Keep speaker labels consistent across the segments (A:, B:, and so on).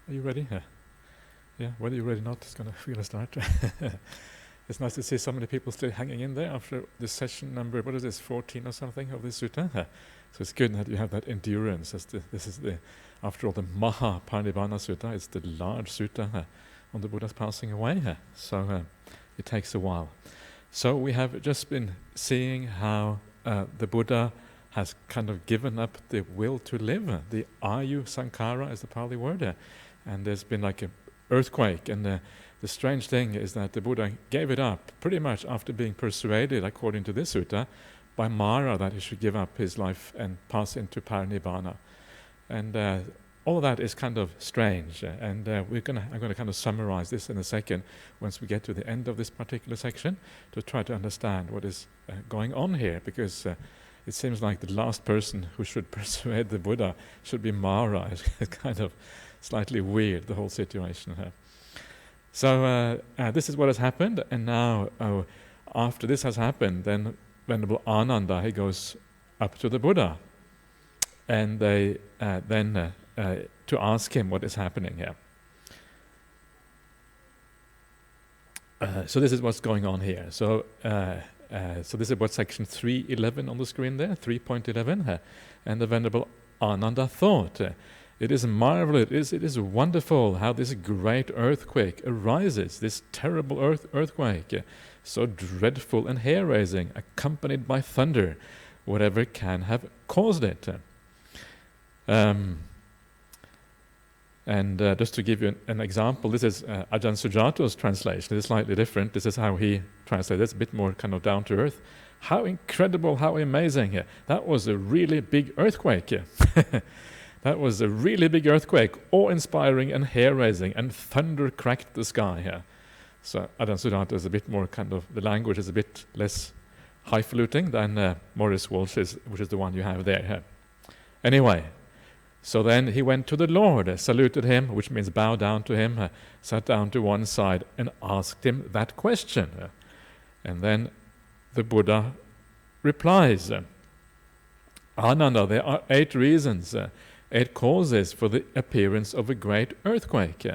A: Are you ready? Yeah, whether you're ready or not, it's going to start. It's nice to see so many people still hanging in there after this session number, 14 or something of this sutta. So it's good that you have that endurance. This is after all, the Mahaparinibbana Sutta. It's the large sutta on the Buddha's passing away. So it takes a while. So we have just been seeing how the Buddha has kind of given up the will to live. The Ayu Sankara is the Pali word. And there's been like an earthquake. And the strange thing is that the Buddha gave it up pretty much after being persuaded, according to this sutta, by Mara that he should give up his life and pass into Parinibbana. And all of that is kind of strange. And I'm going to kind of summarize this in a second once we get to the end of this particular section to try to understand what is going on here, because it seems like the last person who should persuade the Buddha should be Mara. It's kind of slightly weird, the whole situation here. So this is what has happened, and now after this has happened, then Venerable Ananda, he goes up to the Buddha, and they then to ask him what is happening here. So this is what's going on here. So this is what section 3.11 on the screen there, 3.11, and the Venerable Ananda thought, it is marvelous, it is wonderful how this great earthquake arises, this terrible earthquake, so dreadful and hair-raising, accompanied by thunder, whatever can have caused it. And just to give you an example, this is Ajahn Sujato's translation. It is slightly different. This is how he translated it. It's a bit more kind of down to earth. How incredible, how amazing. That was a really big earthquake. That was a really big earthquake, awe-inspiring and hair-raising, and thunder cracked the sky. So Ajahn Sujato is a bit more kind of, the language is a bit less highfalutin than Maurice Walsh's, which is the one you have there. Anyway, so then he went to the Lord, saluted him, which means bow down to him, sat down to one side and asked him that question. And then the Buddha replies, Ananda, there are 8 reasons, 8 causes for the appearance of a great earthquake.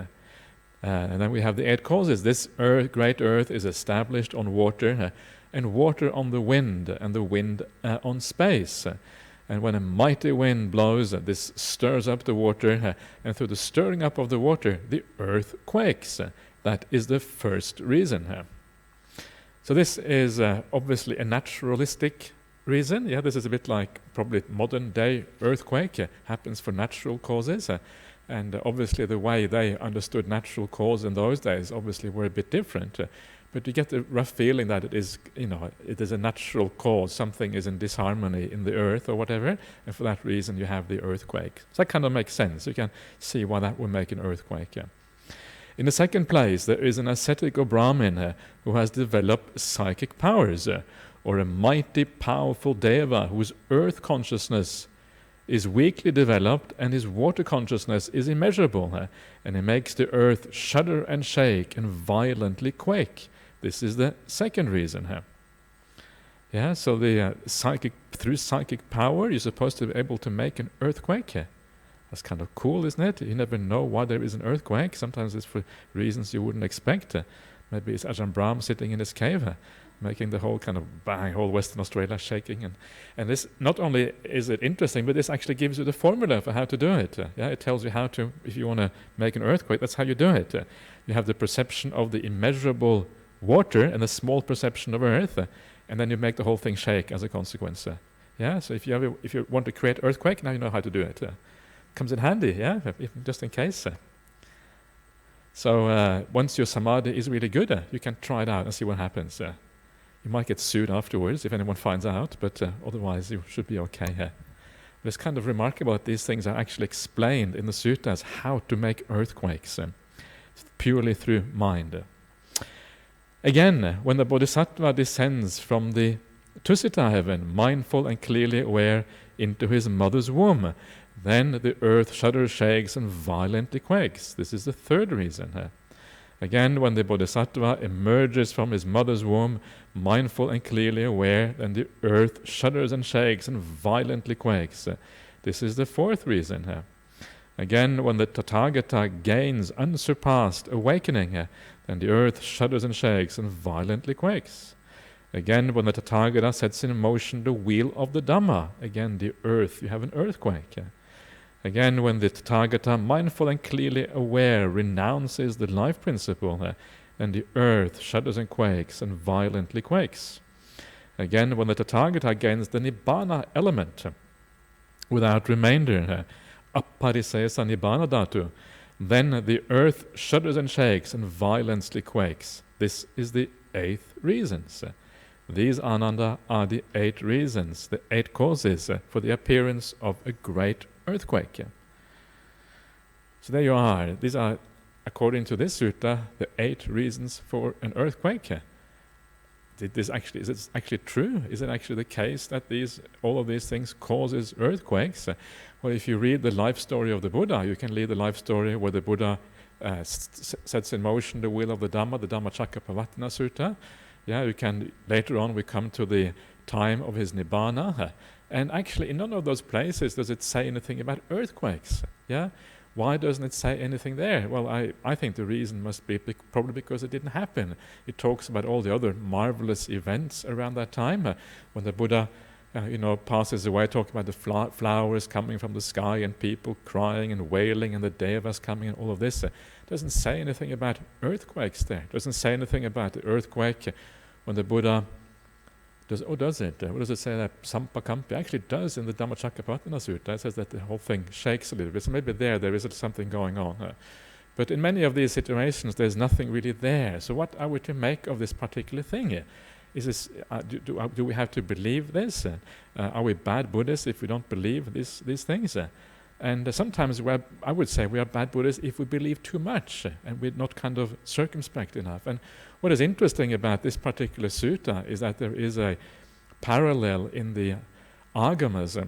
A: And then we have the 8 causes. This great earth is established on water, and water on the wind, and the wind on space. And when a mighty wind blows, this stirs up the water, and through the stirring up of the water, the earth quakes. That is the first reason. So this is obviously a naturalistic reason. Yeah, this is a bit like probably modern day earthquake. Happens for natural causes. And obviously the way they understood natural cause in those days obviously were a bit different. But you get the rough feeling that it is, it is a natural cause. Something is in disharmony in the earth or whatever, and for that reason you have the earthquake. So that kind of makes sense. You can see why that would make an earthquake. In the second place, there is an ascetic or Brahmin who has developed psychic powers, or a mighty, powerful deva whose earth consciousness is weakly developed and his water consciousness is immeasurable, and he makes the earth shudder and shake and violently quake. This is the second reason. Yeah, so the through psychic power, you're supposed to be able to make an earthquake. That's kind of cool, isn't it? You never know why there is an earthquake. Sometimes it's for reasons you wouldn't expect. Maybe it's Ajahn Brahm sitting in his cave, making the whole kind of bang, whole Western Australia shaking. And this, not only is it interesting, but this actually gives you the formula for how to do it. Yeah, it tells you how to, if you want to make an earthquake, that's how you do it. You have the perception of the immeasurable water and the small perception of earth, and then you make the whole thing shake as a consequence. Yeah, so if you want to create earthquake, now you know how to do it. Comes in handy, yeah, just in case. So once your samadhi is really good, you can try it out and see what happens. You might get sued afterwards if anyone finds out, but otherwise you should be okay here. But it's kind of remarkable that these things are actually explained in the suttas, how to make earthquakes, purely through mind. Again, when the bodhisattva descends from the Tusita heaven, mindful and clearly aware, into his mother's womb, then the earth shudders, shakes, and violently quakes. This is the third reason. Again, when the bodhisattva emerges from his mother's womb, mindful and clearly aware, then the earth shudders and shakes and violently quakes. This is the fourth reason. Again, when the Tathagata gains unsurpassed awakening, then the earth shudders and shakes and violently quakes. Again, when the Tathagata sets in motion the wheel of the Dhamma, again the earth, you have an earthquake. Again, when the Tathagata, mindful and clearly aware, renounces the life principle, then the earth shudders and quakes and violently quakes. Again, when the Tathagata gains the Nibbana element, without remainder, Apparisesa Nibbana Dhatu, then the earth shudders and shakes and violently quakes. This is the 8th reasons. These, Ananda, are the 8 reasons, the 8 causes for the appearance of a great earthquake. So there you are. These are, according to this sutta, the 8 reasons for an earthquake. Is it actually true? Is it actually the case that all of these things causes earthquakes? Well, if you read the life story of the Buddha, you can read the life story where the Buddha sets in motion the wheel of the Dhammacakkappavattana Sutta. Yeah, you can, later on we come to the time of his Nibbana, and actually in none of those places does it say anything about earthquakes. Yeah, why doesn't it say anything there? Well, I think the reason must be probably because it didn't happen. It talks about all the other marvelous events around that time, when the Buddha passes away, talking about the flowers coming from the sky and people crying and wailing and the devas coming and all of this. Doesn't say anything about earthquakes there. Doesn't say anything about the earthquake when the Buddha does. Oh, does it? What does it say that Sampakampi actually does in the Dhammacakkappavattana Sutta? It says that the whole thing shakes a little bit. So maybe there is something going on. But in many of these situations, there's nothing really there. So what are we to make of this particular thing? Is this, do we have to believe this? Are we bad Buddhists if we don't believe these things? And sometimes I would say we are bad Buddhists if we believe too much and we're not kind of circumspect enough. And what is interesting about this particular sutta is that there is a parallel in the Agamas,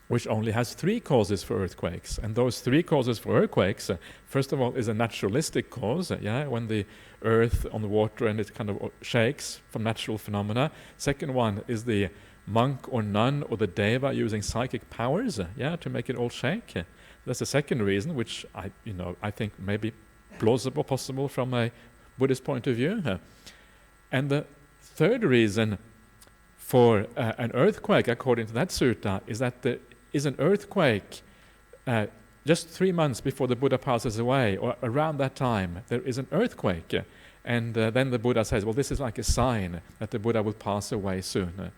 A: which only has 3 causes for earthquakes. And those 3 causes for earthquakes, first of all, is a naturalistic cause, when the earth on the water and it kind of shakes from natural phenomena. Second one is the monk or nun or the deva using psychic powers, to make it all shake. That's the second reason, which I think may be plausible, possible from a Buddhist point of view. And the third reason for an earthquake, according to that sutta, is that there is an earthquake just 3 months before the Buddha passes away, or around that time, there is an earthquake. And then the Buddha says, well, this is like a sign that the Buddha will pass away soon.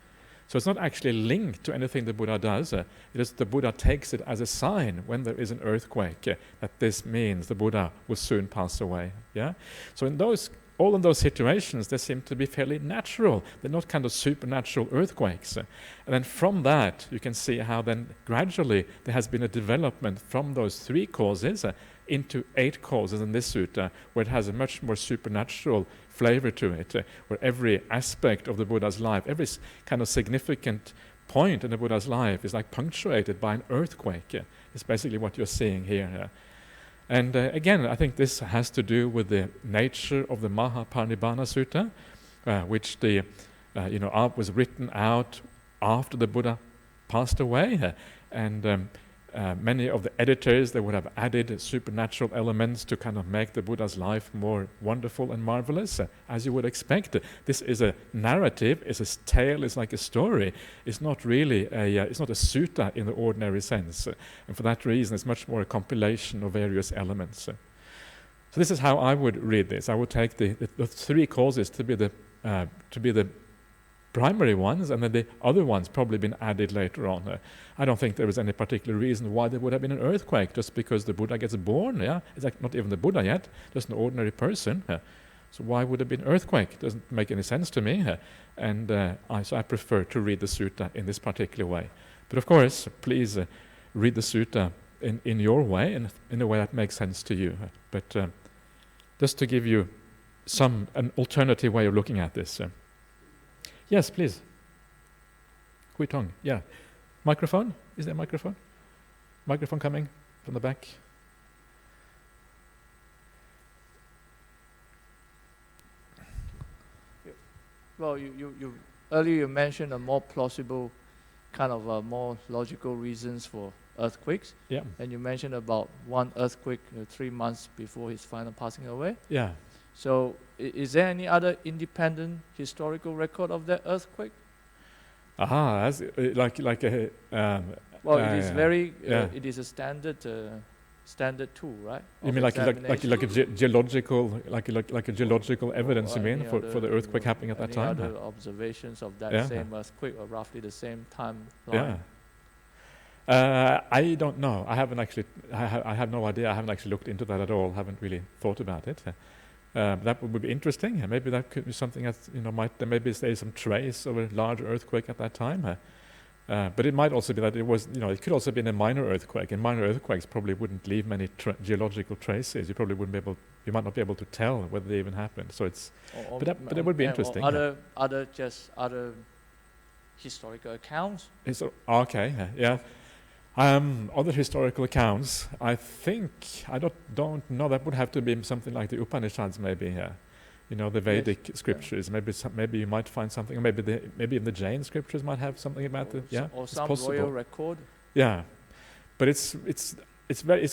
A: So it's not actually linked to anything the Buddha does. It is the Buddha takes it as a sign when there is an earthquake that this means the Buddha will soon pass away. Yeah. So in all of those situations, they seem to be fairly natural. They're not kind of supernatural earthquakes. And then from that, you can see how then gradually there has been a development from those 3 causes into 8 causes in this sutta, where it has a much more supernatural flavor to it, where every aspect of the Buddha's life, every kind of significant point in the Buddha's life is like punctuated by an earthquake. It's basically what you're seeing here. And again, I think this has to do with the nature of the Mahaparinibbana Sutta, which was written out after the Buddha passed away. And many of the editors, they would have added supernatural elements to kind of make the Buddha's life more wonderful and marvelous, as you would expect. This is a narrative, it's a tale, it's like a story. It's not really it's not a sutta in the ordinary sense. And for that reason, it's much more a compilation of various elements. So this is how I would read this. I would take the 3 causes to be the primary ones, and then the other ones probably been added later on. I don't think there is any particular reason why there would have been an earthquake just because the Buddha gets born. It's like not even the Buddha yet, just an ordinary person. So why would there be an earthquake? Doesn't make any sense to me. And so I prefer to read the sutta in this particular way. But of course, please read the sutta in your way and in a way that makes sense to you. But just to give you an alternative way of looking at this. Yes, please. Hui Tong, yeah. Microphone? Is there a microphone? Microphone coming from the back.
B: Well, earlier you mentioned a more plausible, kind of more logical reasons for earthquakes.
A: Yeah.
B: And you mentioned about one earthquake 3 months before his final passing away.
A: Yeah.
B: So is there any other independent historical record of that earthquake?
A: Aha, like a.
B: Well, it is very.
A: yeah.
B: It is a standard tool, right?
A: You mean like a geological evidence? You mean for the earthquake happening at that time?
B: Any other observations of that same earthquake, or roughly the same time line?
A: Yeah. I don't know. I haven't actually. I have no idea. I haven't actually looked into that at all. Haven't really thought about it. That would be interesting. Maybe that could be something that maybe there's some trace of a large earthquake at that time. But it might also be that it was, it could also be a minor earthquake, and minor earthquakes probably wouldn't leave many geological traces. You probably you might not be able to tell whether they even happened. So but it would be interesting.
B: Or other historical accounts.
A: Okay, yeah. Other historical accounts, I think, I don't know, that would have to be something like the Upanishads maybe, the Vedic scriptures. Maybe you might find something, or maybe even the Jain scriptures might have something about it. Yeah,
B: or some
A: possible.
B: royal record.
A: Yeah, but it's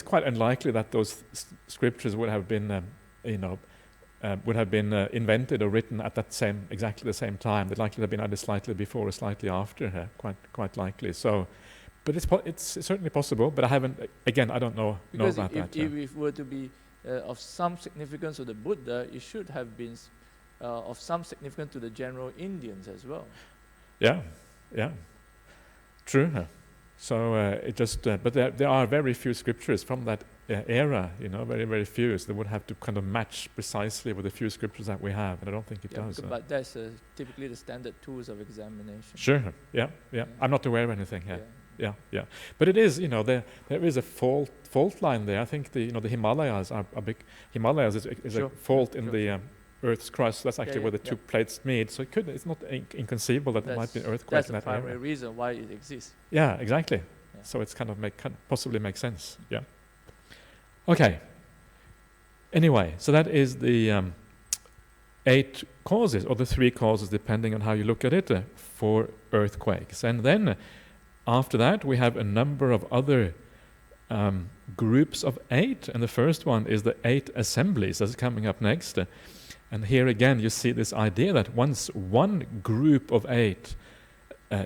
A: quite unlikely that those scriptures would have been invented or written at exactly the same time. They'd likely have been either slightly before or slightly after. Quite likely. So. But it's certainly possible, but I don't know about that.
B: If it were to be of some significance to the Buddha, it should have been of some significance to the general Indians as well.
A: Yeah, true. So but there are very few scriptures from that era, very, very few. So they would have to kind of match precisely with the few scriptures that we have, and I don't think it does.
B: But that's typically the standard tools of examination.
A: Sure, yeah. I'm not aware of anything here. Yeah. But it is, there is a fault line there. I think the Himalayas are a big. Himalayas is a fault in the Earth's crust. That's actually where the two plates meet. So it's not inconceivable that there might be an earthquake in that area.
B: That's the primary reason why it exists.
A: Yeah, exactly. Yeah. So it's kind of possibly makes sense. Yeah. Okay. Anyway, so that is the 8 causes, or the 3 causes, depending on how you look at it, for earthquakes, and then. After that, we have a number of other groups of 8, and the first one is the 8 assemblies that's coming up next. And here again, you see this idea that once one group of 8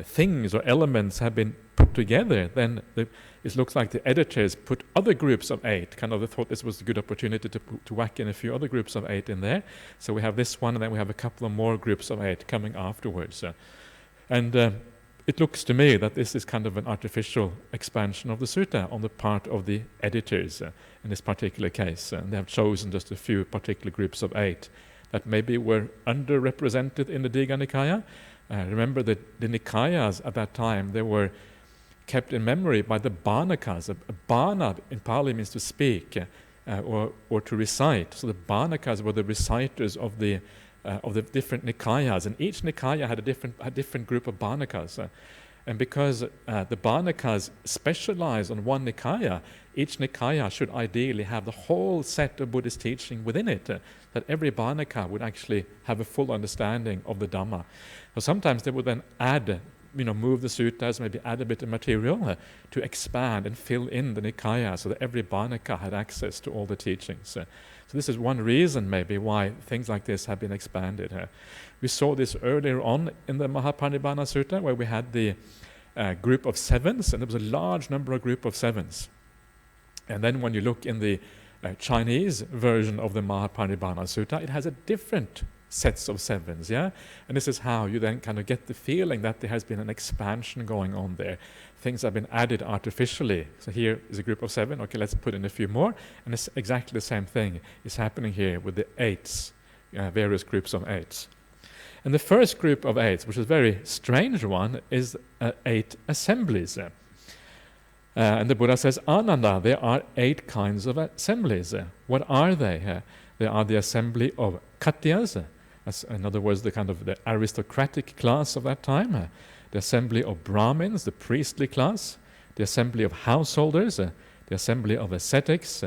A: things or elements have been put together, then it looks like the editors put other groups of 8. Kind of they thought this was a good opportunity to whack in a few other groups of 8 in there. So we have this one, and then we have a couple of more groups of 8 coming afterwards. It looks to me that this is kind of an artificial expansion of the sutta on the part of the editors in this particular case. And they have chosen just a few particular groups of 8 that maybe were underrepresented in the Digha Nikaya. Remember that the Nikayas at that time, they were kept in memory by the Bhanakas. A Bhana in Pali means to speak or to recite. So the Bhanakas were the reciters of the different Nikayas, and each Nikaya had a different group of Bhanakas. And because the Bhanakas specialize on one Nikaya, each Nikaya should ideally have the whole set of Buddhist teaching within it, that every Bhanaka would actually have a full understanding of the Dhamma. So sometimes they would then add, move the suttas, maybe add a bit of material to expand and fill in the Nikaya so that every Bhanaka had access to all the teachings. So this is one reason maybe why things like this have been expanded. We saw this earlier on in the Mahaparinibbana Sutta, where we had the group of 7s, and there was a large number of group of 7s. And then when you look in the Chinese version of the Mahaparinibbana Sutta, it has a different sets of 7s, yeah? And this is how you then kind of get the feeling that there has been an expansion going on there. Things have been added artificially. So here is a group of 7. Okay, let's put in a few more. And it's exactly the same thing is happening here with the 8s, various groups of 8s. And the first group of 8s, which is a very strange one, is 8 assemblies. And the Buddha says, Ananda, there are 8 kinds of assemblies. What are they? They are the assembly of Katyas, in other words, the kind of the aristocratic class of that time, the assembly of Brahmins, the priestly class, the assembly of householders, the assembly of ascetics,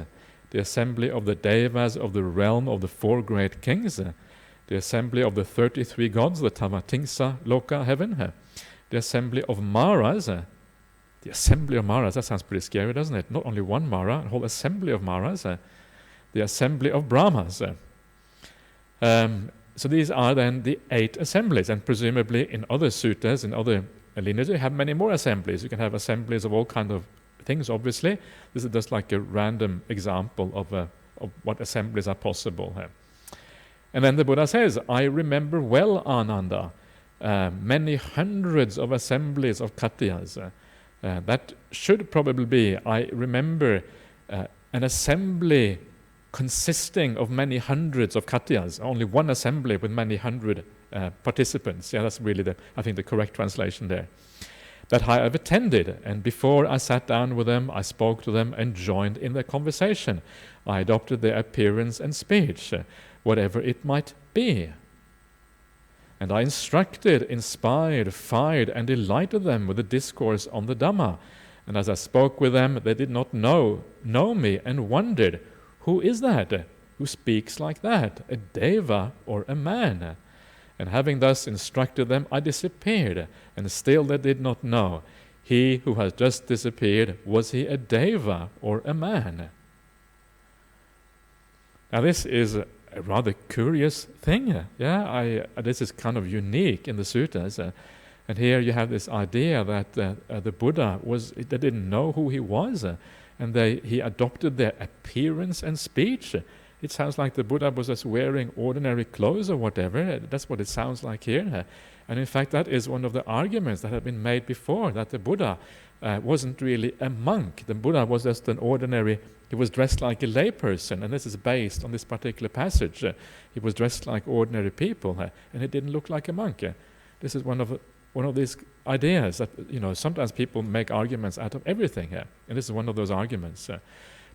A: the assembly of the devas of the realm of the 4 great kings, the assembly of the 33 gods, the Dhammaloka heaven, the assembly of Maras, The assembly of Maras, that sounds pretty scary, doesn't it? Not only one Mara, a whole assembly of Maras, the assembly of Brahmas. So these are then the 8 assemblies, and presumably in other suttas, in other lineages, you have many more assemblies. You can have assemblies of all kinds of things, obviously. This is just like a random example of what assemblies are possible. And then the Buddha says, I remember well, Ananda, many hundreds of assemblies of Katyas. That should probably be, I remember an assembly consisting of many hundreds of Katyas, only one assembly with many hundred participants. Yeah, that's really, I think, the correct translation there. That I have attended, and before I sat down with them, I spoke to them and joined in their conversation. I adopted their appearance and speech, whatever it might be. And I instructed, inspired, fired, and delighted them with the discourse on the Dhamma. And as I spoke with them, they did not know me, and wondered, who is that who speaks like that, a deva or a man? And having thus instructed them, I disappeared, and still they did not know. He who has just disappeared, was he a deva or a man? Now this is a rather curious thing. This is kind of unique in the suttas. And here you have this idea that the Buddha they didn't know who he was, and he adopted their appearance and speech. It sounds like the Buddha was just wearing ordinary clothes or whatever. That's what it sounds like here. And in fact, that is one of the arguments that have been made before, that the Buddha wasn't really a monk. The Buddha was just an ordinary, he was dressed like a layperson, and this is based on this particular passage. He was dressed like ordinary people, and he didn't look like a monk. This is one of these ideas that, sometimes people make arguments out of everything here, and this is one of those arguments.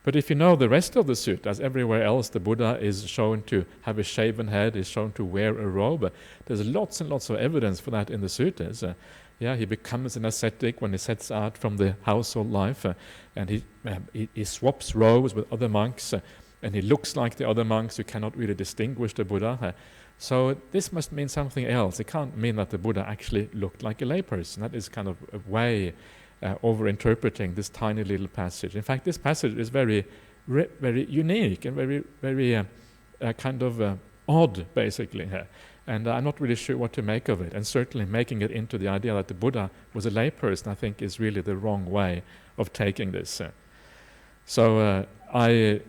A: But if you know the rest of the suttas, everywhere else the Buddha is shown to have a shaven head, is shown to wear a robe. There's lots and lots of evidence for that in the suttas. He becomes an ascetic when he sets out from the household life, and he swaps robes with other monks, and he looks like the other monks. You cannot really distinguish the Buddha. So this must mean something else. It can't mean that the Buddha actually looked like a layperson. That is kind of a way over-interpreting this tiny little passage. In fact, this passage is very unique and very kind of odd, basically. And I'm not really sure what to make of it. And certainly making it into the idea that the Buddha was a layperson, I think, is really the wrong way of taking this. So I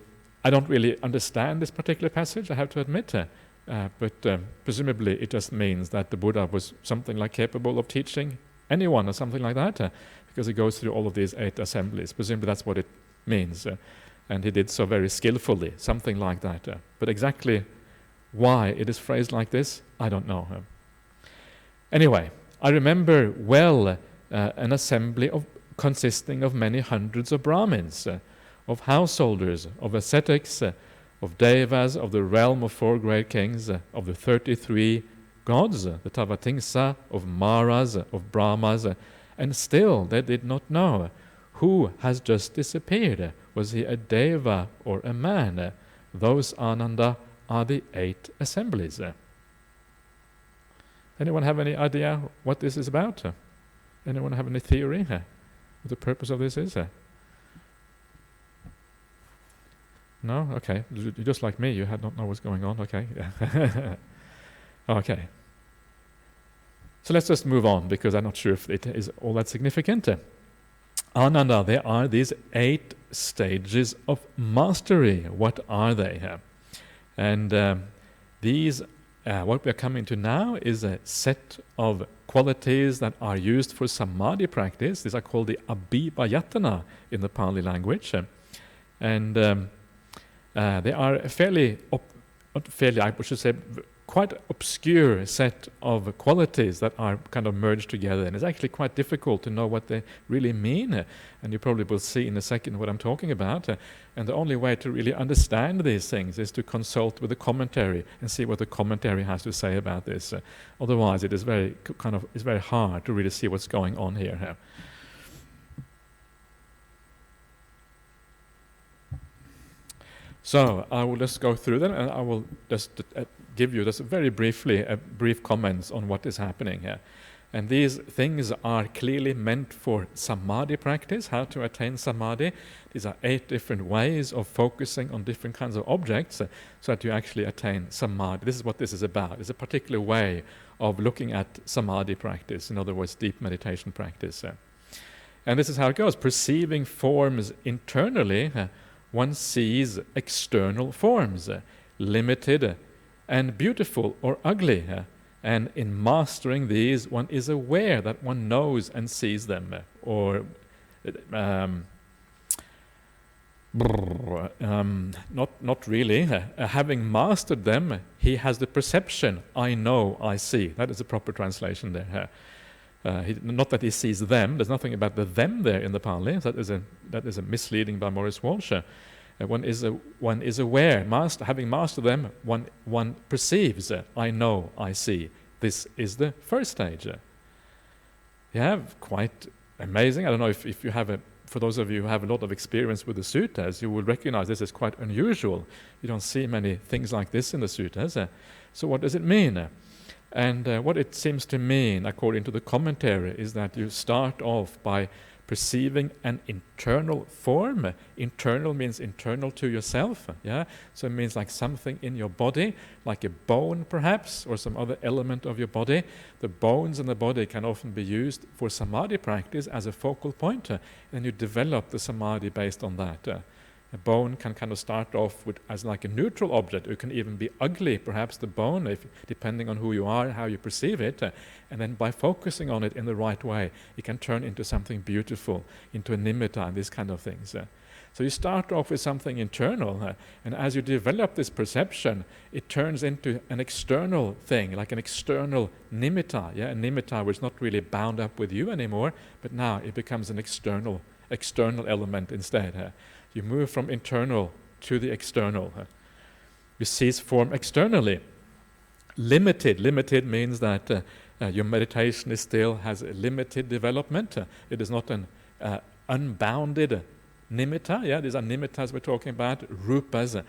A: don't really understand this particular passage, I have to admit. But presumably it just means that the Buddha was something like capable of teaching anyone or something like that, because he goes through all of these 8 assemblies. Presumably that's what it means. And he did so very skillfully, something like that. But exactly why it is phrased like this, I don't know. Anyway, I remember well an assembly consisting of many hundreds of Brahmins, of householders, of ascetics, of devas, of the realm of 4 great kings, of the 33 gods, the Tavatimsa, of Maras, of Brahmas, and still they did not know who has just disappeared. Was he a deva or a man? Those, Ananda, are the 8 assemblies. Anyone have any idea what this is about? Anyone have any theory what the purpose of this is? No? Okay. You're just like me, you had not know what's going on. Okay. Okay. So let's just move on, because I'm not sure if it is all that significant. Ananda, there are these 8 stages of mastery. What are they? And these, what we're coming to now, is a set of qualities that are used for samadhi practice. These are called the abhibhayatana in the Pali language. And they are I should say, quite obscure set of qualities that are kind of merged together, and it's actually quite difficult to know what they really mean, and you probably will see in a second what I'm talking about. And the only way to really understand these things is to consult with the commentary and see what the commentary has to say about this. Otherwise, it is it's very hard to really see what's going on here. So I will just go through them, and I will just give you just very briefly brief comments on what is happening here. And these things are clearly meant for samadhi practice, how to attain samadhi. These are 8 different ways of focusing on different kinds of objects so that you actually attain samadhi. This is what this is about. It's a particular way of looking at samadhi practice, in other words, deep meditation practice. And this is how it goes. Perceiving forms internally, one sees external forms, limited and beautiful or ugly. And in mastering these, one is aware that one knows and sees them. Or not really. Having mastered them, he has the perception, I know, I see. That is a proper translation there. Not that he sees them. There's nothing about the them there in the Pali. That is a misleading by Maurice Walsh. One is aware. Having mastered them, one perceives. I know, I see. This is the first stage. You have quite amazing. I don't know if you have for those of you who have a lot of experience with the suttas, you will recognize this is quite unusual. You don't see many things like this in the suttas. So what does it mean? And what it seems to mean, according to the commentary, is that you start off by perceiving an internal form. Internal means internal to yourself. Yeah, so it means like something in your body, like a bone perhaps, or some other element of your body. The bones in the body can often be used for samadhi practice as a focal point, and you develop the samadhi based on that. A bone can kind of start off as like a neutral object. It can even be ugly, perhaps, the bone, depending on who you are, how you perceive it. And then by focusing on it in the right way, it can turn into something beautiful, into a nimitta and these kind of things. So you start off with something internal, and as you develop this perception, it turns into an external thing, like an external nimitta. Yeah, a nimitta which is not really bound up with you anymore, but now it becomes an external element instead. You move from internal to the external. You seize form externally. Limited means that your meditation has a limited development. It is not an unbounded nimitta. Yeah, these are nimittas we're talking about, rupas.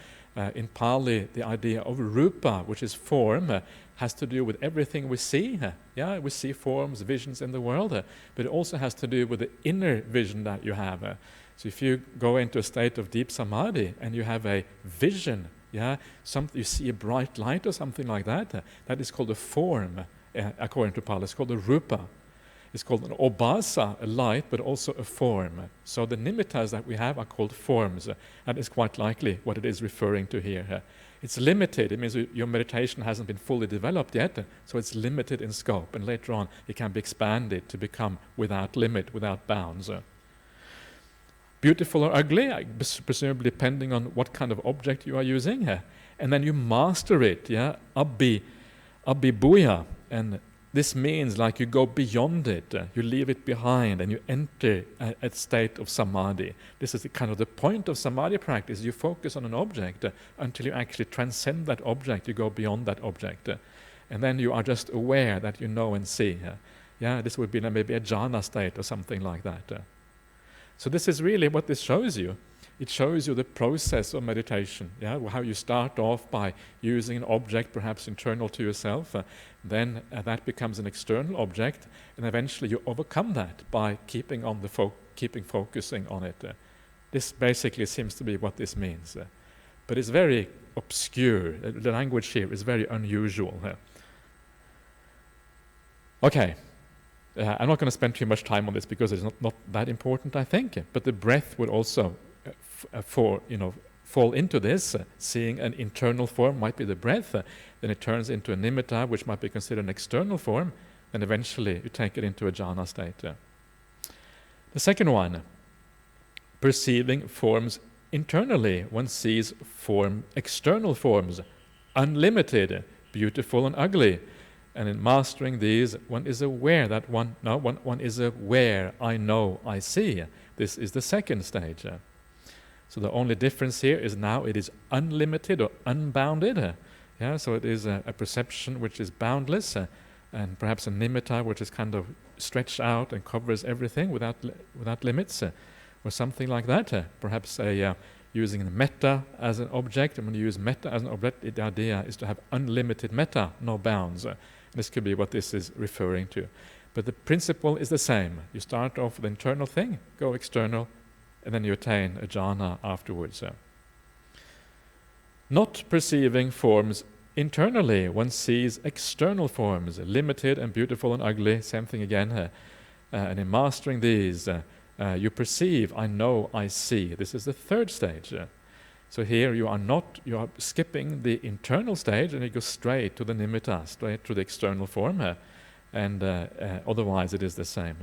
A: In Pali, the idea of rupa, which is form, has to do with everything we see. Yeah, we see forms, visions in the world, but it also has to do with the inner vision that you have. So if you go into a state of deep samadhi and you have a vision, you see a bright light or something like that, that is called a form, according to Pali. It's called a rupa. It's called an obhasa, a light, but also a form. So the nimittas that we have are called forms. That is quite likely what it is referring to here. It's limited. It means your meditation hasn't been fully developed yet, so it's limited in scope. And later on, it can be expanded to become without limit, without bounds. Beautiful or ugly, presumably depending on what kind of object you are using. And then you master it, abhibhuya. And this means like you go beyond it, you leave it behind, and you enter a state of samadhi. This is the point of samadhi practice. You focus on an object until you actually transcend that object, you go beyond that object. And then you are just aware that you know and see. This would be maybe a jhana state or something like that. So this is really what this shows you. It shows you the process of meditation, how you start off by using an object perhaps internal to yourself, then that becomes an external object, and eventually you overcome that by keeping focusing on it. This basically seems to be what this means. But it's very obscure. The language here is very unusual. Okay. I'm not going to spend too much time on this because it's not that important, I think. But the breath would also fall into this. Seeing an internal form might be the breath. Then it turns into a nimitta, which might be considered an external form. Then eventually you take it into a jhana state. The second one, perceiving forms internally. One sees external forms, unlimited, beautiful and ugly. And in mastering these, one is aware that one is aware, I know, I see. This is the second stage. So the only difference here is now it is unlimited or unbounded. So it is a perception which is boundless, and perhaps a nimitta which is kind of stretched out and covers everything without limits, or something like that. Perhaps using metta as an object. And when you use metta as an object, the idea is to have unlimited metta, no bounds. This could be what this is referring to. But the principle is the same. You start off with the internal thing, go external, and then you attain a jhana afterwards. Not perceiving forms internally, one sees external forms, limited and beautiful and ugly, same thing again. And in mastering these, you perceive, I know, I see. This is the third stage. So here you are skipping the internal stage and you go straight to the nimitta, straight to the external form, and otherwise it is the same.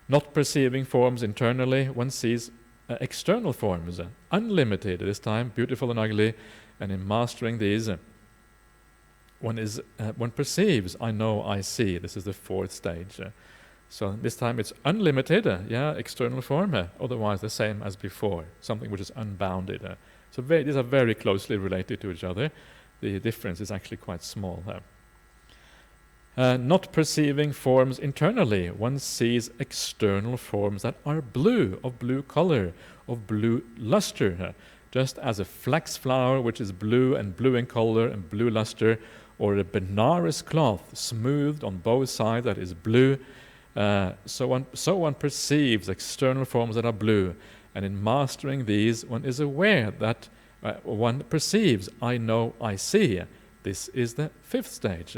A: Not perceiving forms internally, one sees external forms, unlimited, this time beautiful and ugly, and in mastering these, one perceives, I know, I see. This is the fourth stage. So this time it's unlimited, external form, otherwise the same as before, something which is unbounded. So these are very closely related to each other. The difference is actually quite small. Not perceiving forms internally, one sees external forms that are blue, of blue color, of blue luster, just as a flax flower which is blue in color and blue luster, or a Benares cloth smoothed on both sides that is blue. So one perceives external forms that are blue, and in mastering these, one is aware that one perceives, I know, I see. This is the fifth stage.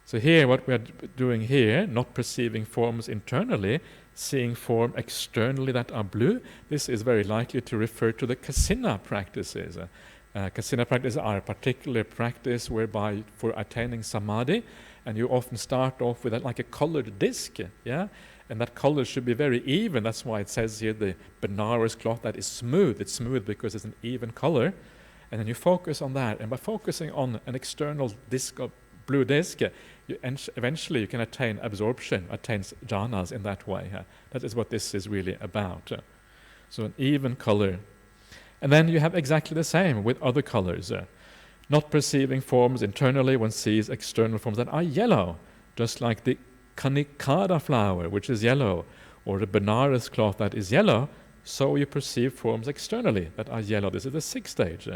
A: So here, what we are doing here, not perceiving forms internally, seeing form externally that are blue, this is very likely to refer to the kasina practices. Kasina practices are a particular practice whereby for attaining samadhi, and you often start off with like a colored disc, and that color should be very even. That's why it says here the Benares cloth that is smooth. It's smooth because it's an even color, and then you focus on that. And by focusing on an external disc of blue disc, eventually you can attain absorption, attain jhanas in that way. That is what this is really about. So an even color. And then you have exactly the same with other colors. Not perceiving forms internally, one sees external forms that are yellow, just like the Kanikada flower, which is yellow, or the Benares cloth that is yellow, so you perceive forms externally that are yellow. This is the sixth stage.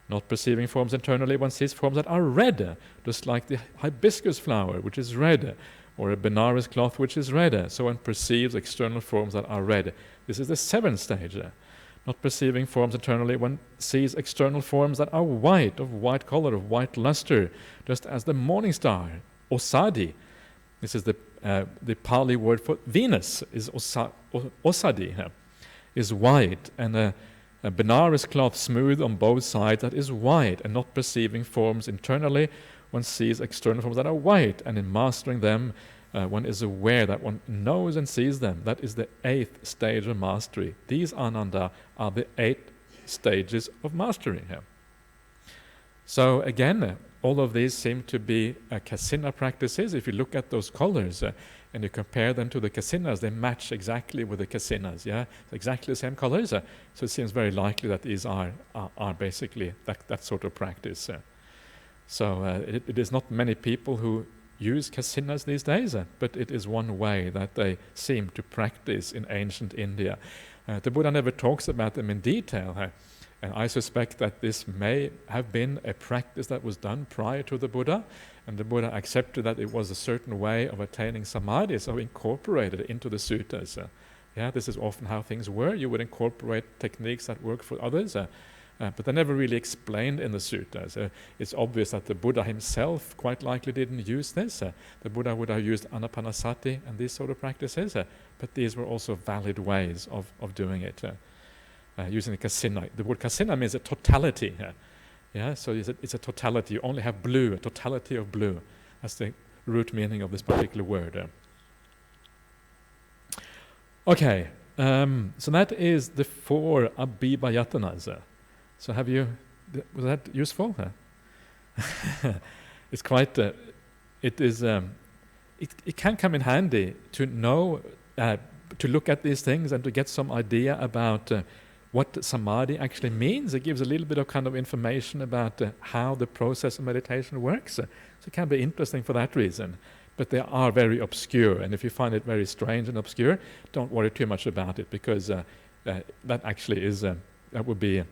A: Not perceiving forms internally, one sees forms that are red, just like the hibiscus flower, which is red, or a Benares cloth, which is red. So one perceives external forms that are red. This is the seventh stage. Not perceiving forms internally, one sees external forms that are white, of white color, of white luster, just as the morning star, Osadi. This is the Pali word for Venus, is Osadi, is white, and a Benares cloth smooth on both sides that is white. And not perceiving forms internally, one sees external forms that are white, and in mastering them, one is aware that one knows and sees them. That is the eighth stage of mastery. These, Ananda, are the 8 stages of mastery here. So again, all of these seem to be kasina practices. If you look at those colors and you compare them to the kasinas, they match exactly with the kasinas. Exactly the same colors. So it seems very likely that these are basically that sort of practice. So it is not many people who use kasinas these days, but it is one way that they seem to practice in ancient India. The Buddha never talks about them in detail, and I suspect that this may have been a practice that was done prior to the Buddha, and the Buddha accepted that it was a certain way of attaining samadhi, so incorporated it into the suttas. This is often how things were. You would incorporate techniques that work for others, but they're never really explained in the suttas. It's obvious that the Buddha himself quite likely didn't use this. The Buddha would have used anapanasati and these sort of practices, but these were also valid ways of doing it. Using the kasina. The word kasina means a totality. So it's a totality. You only have blue, a totality of blue. That's the root meaning of this particular word. Okay, so that is the 4 abhibhayatanas. So was that useful? It's quite, it can come in handy to know, to look at these things and to get some idea about what samadhi actually means. It gives a little bit of kind of information about how the process of meditation works. So it can be interesting for that reason. But they are very obscure, and if you find it very strange and obscure, don't worry too much about it, because that actually is, that would be,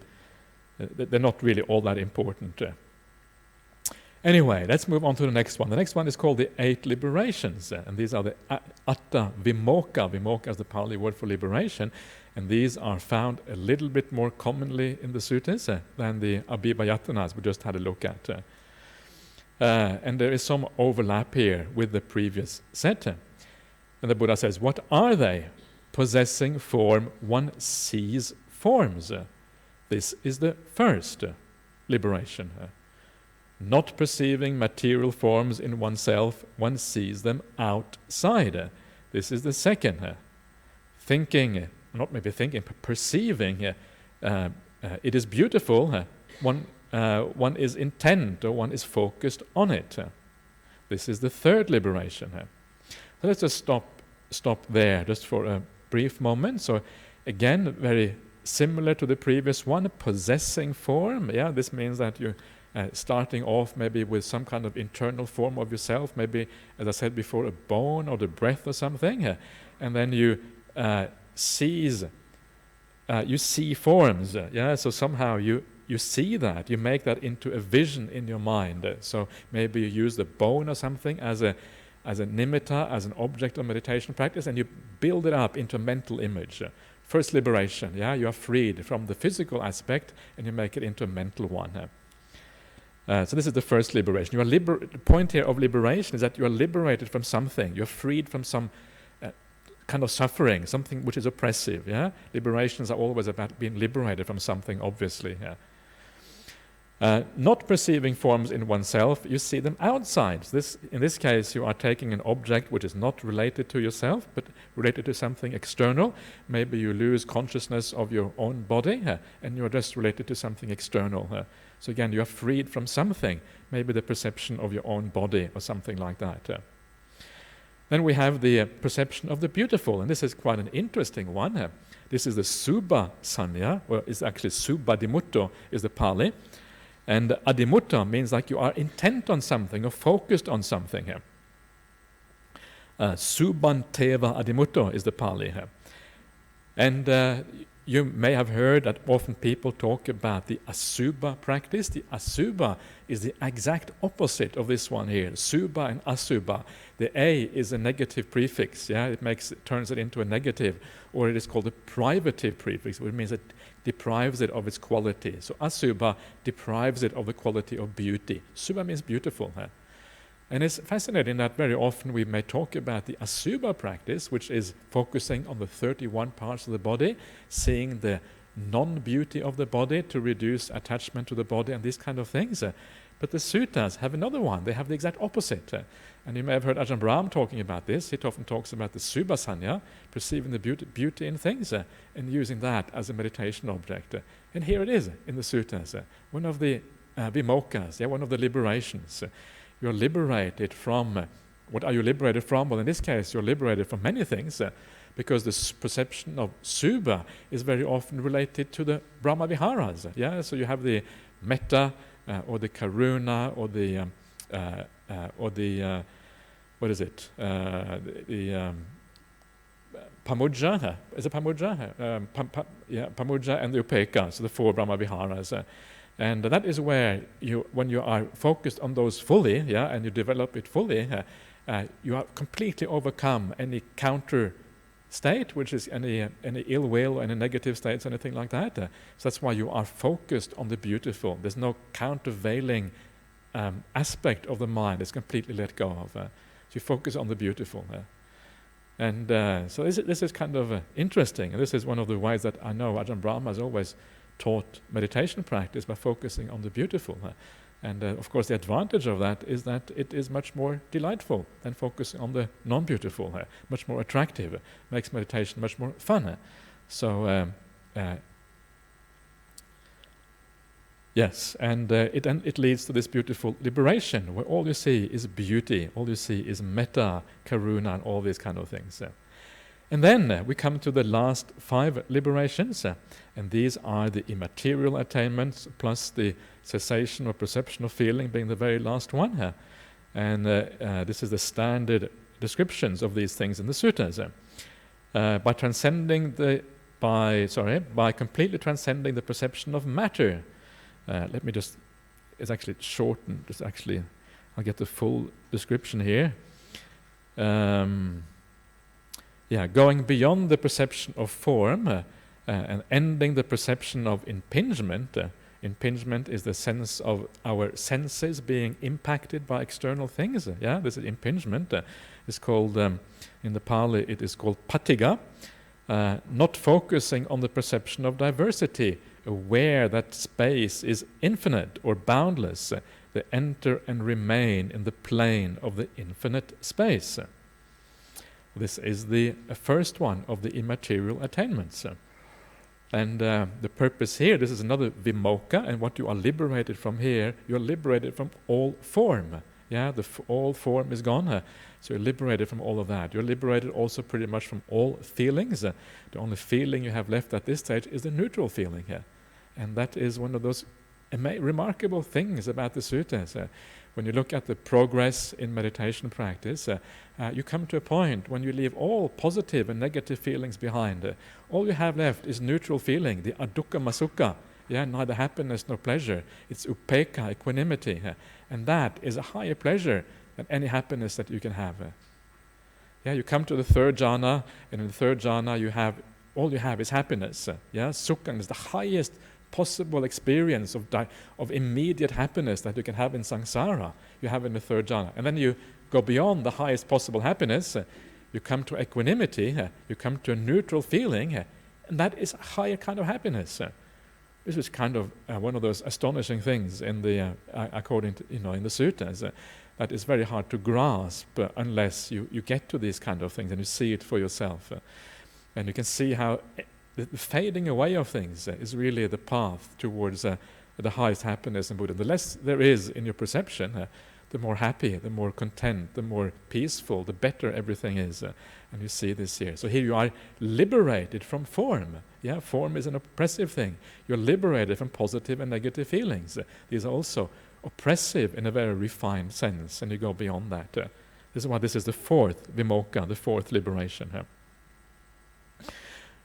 A: they're not really all that important. Anyway, let's move on to the next one. The next one is called the 8 liberations, and these are the Atta Vimoka. Vimoka is the Pali word for liberation, and these are found a little bit more commonly in the suttas than the Abhivayatanas we just had a look at. And there is some overlap here with the previous set. And the Buddha says, what are they? Possessing form, one sees forms. This is the first liberation. Not perceiving material forms in oneself, one sees them outside. This is the second. Thinking, not maybe thinking, but perceiving, it is beautiful. One is intent, or one is focused on it. This is the third liberation. So let's just stop there, just for a brief moment. So again, very similar to the previous one, possessing form. Yeah, this means that you're starting off maybe with some kind of internal form of yourself, maybe, as I said before, a bone or the breath or something, and then you see forms. Yeah, so somehow you see that, you make that into a vision in your mind. So maybe you use the bone or something as a nimitta, as an object of meditation practice, and you build it up into a mental image. First liberation, yeah, you are freed from the physical aspect and you make it into a mental one. So this is the first liberation. The point here of liberation is that you are liberated from something. You're freed from some kind of suffering, something which is oppressive. Yeah, liberations are always about being liberated from something, obviously. Yeah. Not perceiving forms in oneself, you see them outside. In this case, you are taking an object which is not related to yourself, but related to something external. Maybe you lose consciousness of your own body, and you're just related to something external. So again, you are freed from something, maybe the perception of your own body or something like that. Then we have the perception of the beautiful, and this is quite an interesting one. This is the Subha Sanya, or it's actually Subhadimutto is the Pali. And adimutta means like you are intent on something or focused on something here. Subhanteva adimutto is the Pali here. And you may have heard that often people talk about the asubha practice. The asubha is the exact opposite of this one here. Subha and asubha. The a is a negative prefix. Yeah, it turns it into a negative, or it is called a privative prefix, which means it deprives it of its quality. So asubha deprives it of the quality of beauty. Subha means beautiful. And it's fascinating that very often we may talk about the asubha practice, which is focusing on the 31 parts of the body, seeing the non-beauty of the body to reduce attachment to the body and these kind of things. But the suttas have another one. They have the exact opposite. And you may have heard Ajahn Brahmali talking about this. He often talks about the subhasanya, perceiving the beauty in things, and using that as a meditation object. And here it is in the suttas, one of the vimokas, one of the liberations. You're liberated from, what are you liberated from? Well, in this case, you're liberated from many things, because the perception of subha is very often related to the Brahma Viharas. Yeah, so you have the metta, or the karuna, or the what is it? The pamudja. Is it pamudja? Pamudja and the upekkha, so the 4 Brahma Viharas. And that is where when you are focused on those fully, and you develop it fully, you have completely overcome any counter state, which is any ill will or any negative states, anything like that. So that's why you are focused on the beautiful. There's no countervailing aspect of the mind. It's completely let go of. So you focus on the beautiful. And so this is kind of interesting. And this is one of the ways that I know Ajahn Brahmali has always taught meditation practice, by focusing on the beautiful. And of course the advantage of that is that it is much more delightful than focusing on the non-beautiful, much more attractive, makes meditation much more fun. So yes, and it leads to this beautiful liberation, where all you see is beauty, all you see is metta, karuna, and all these kind of things. And then we come to the last 5 liberations, and these are the immaterial attainments, plus the cessation or perception of feeling being the very last one. And this is the standard descriptions of these things in the suttas. By completely transcending the perception of matter. Let me just, it's actually shortened, it's actually I'll get the full description here. Going beyond the perception of form and ending the perception of impingement. Impingement is the sense of our senses being impacted by external things. This is impingement. It's called, in the Pali, it is called patiga. Not focusing on the perception of diversity, aware that space is infinite or boundless. They enter and remain in the plane of the infinite space. This is the first one of the immaterial attainments. And the purpose here, this is another vimocha, and what you are liberated from here, you are liberated from all form. All form is gone. So you're liberated from all of that. You're liberated also pretty much from all feelings. The only feeling you have left at this stage is the neutral feeling here. And that is one of those remarkable things about the suttas. When you look at the progress in meditation practice, you come to a point when you leave all positive and negative feelings behind. All you have left is neutral feeling, the adukkha sukha, neither happiness nor pleasure. It's upekkha, equanimity. And that is a higher pleasure than any happiness that you can have. You come to the third jhana, and in the third jhana all you have is happiness. Sukha is the highest possible experience of immediate happiness that you can have in samsara, you have in the third jhana. And then you go beyond the highest possible happiness, you come to equanimity, you come to a neutral feeling, and that is a higher kind of happiness. This is kind of one of those astonishing things in the, according to, in the suttas, that is very hard to grasp unless you get to these kind of things and you see it for yourself. And you can see how the fading away of things is really the path towards the highest happiness in Buddhism. The less there is in your perception, the more happy, the more content, the more peaceful, the better everything is. And you see this here. So here you are liberated from form. Form is an oppressive thing. You're liberated from positive and negative feelings. These are also oppressive in a very refined sense, and you go beyond that. This is why this is the fourth vimocha, the fourth liberation here.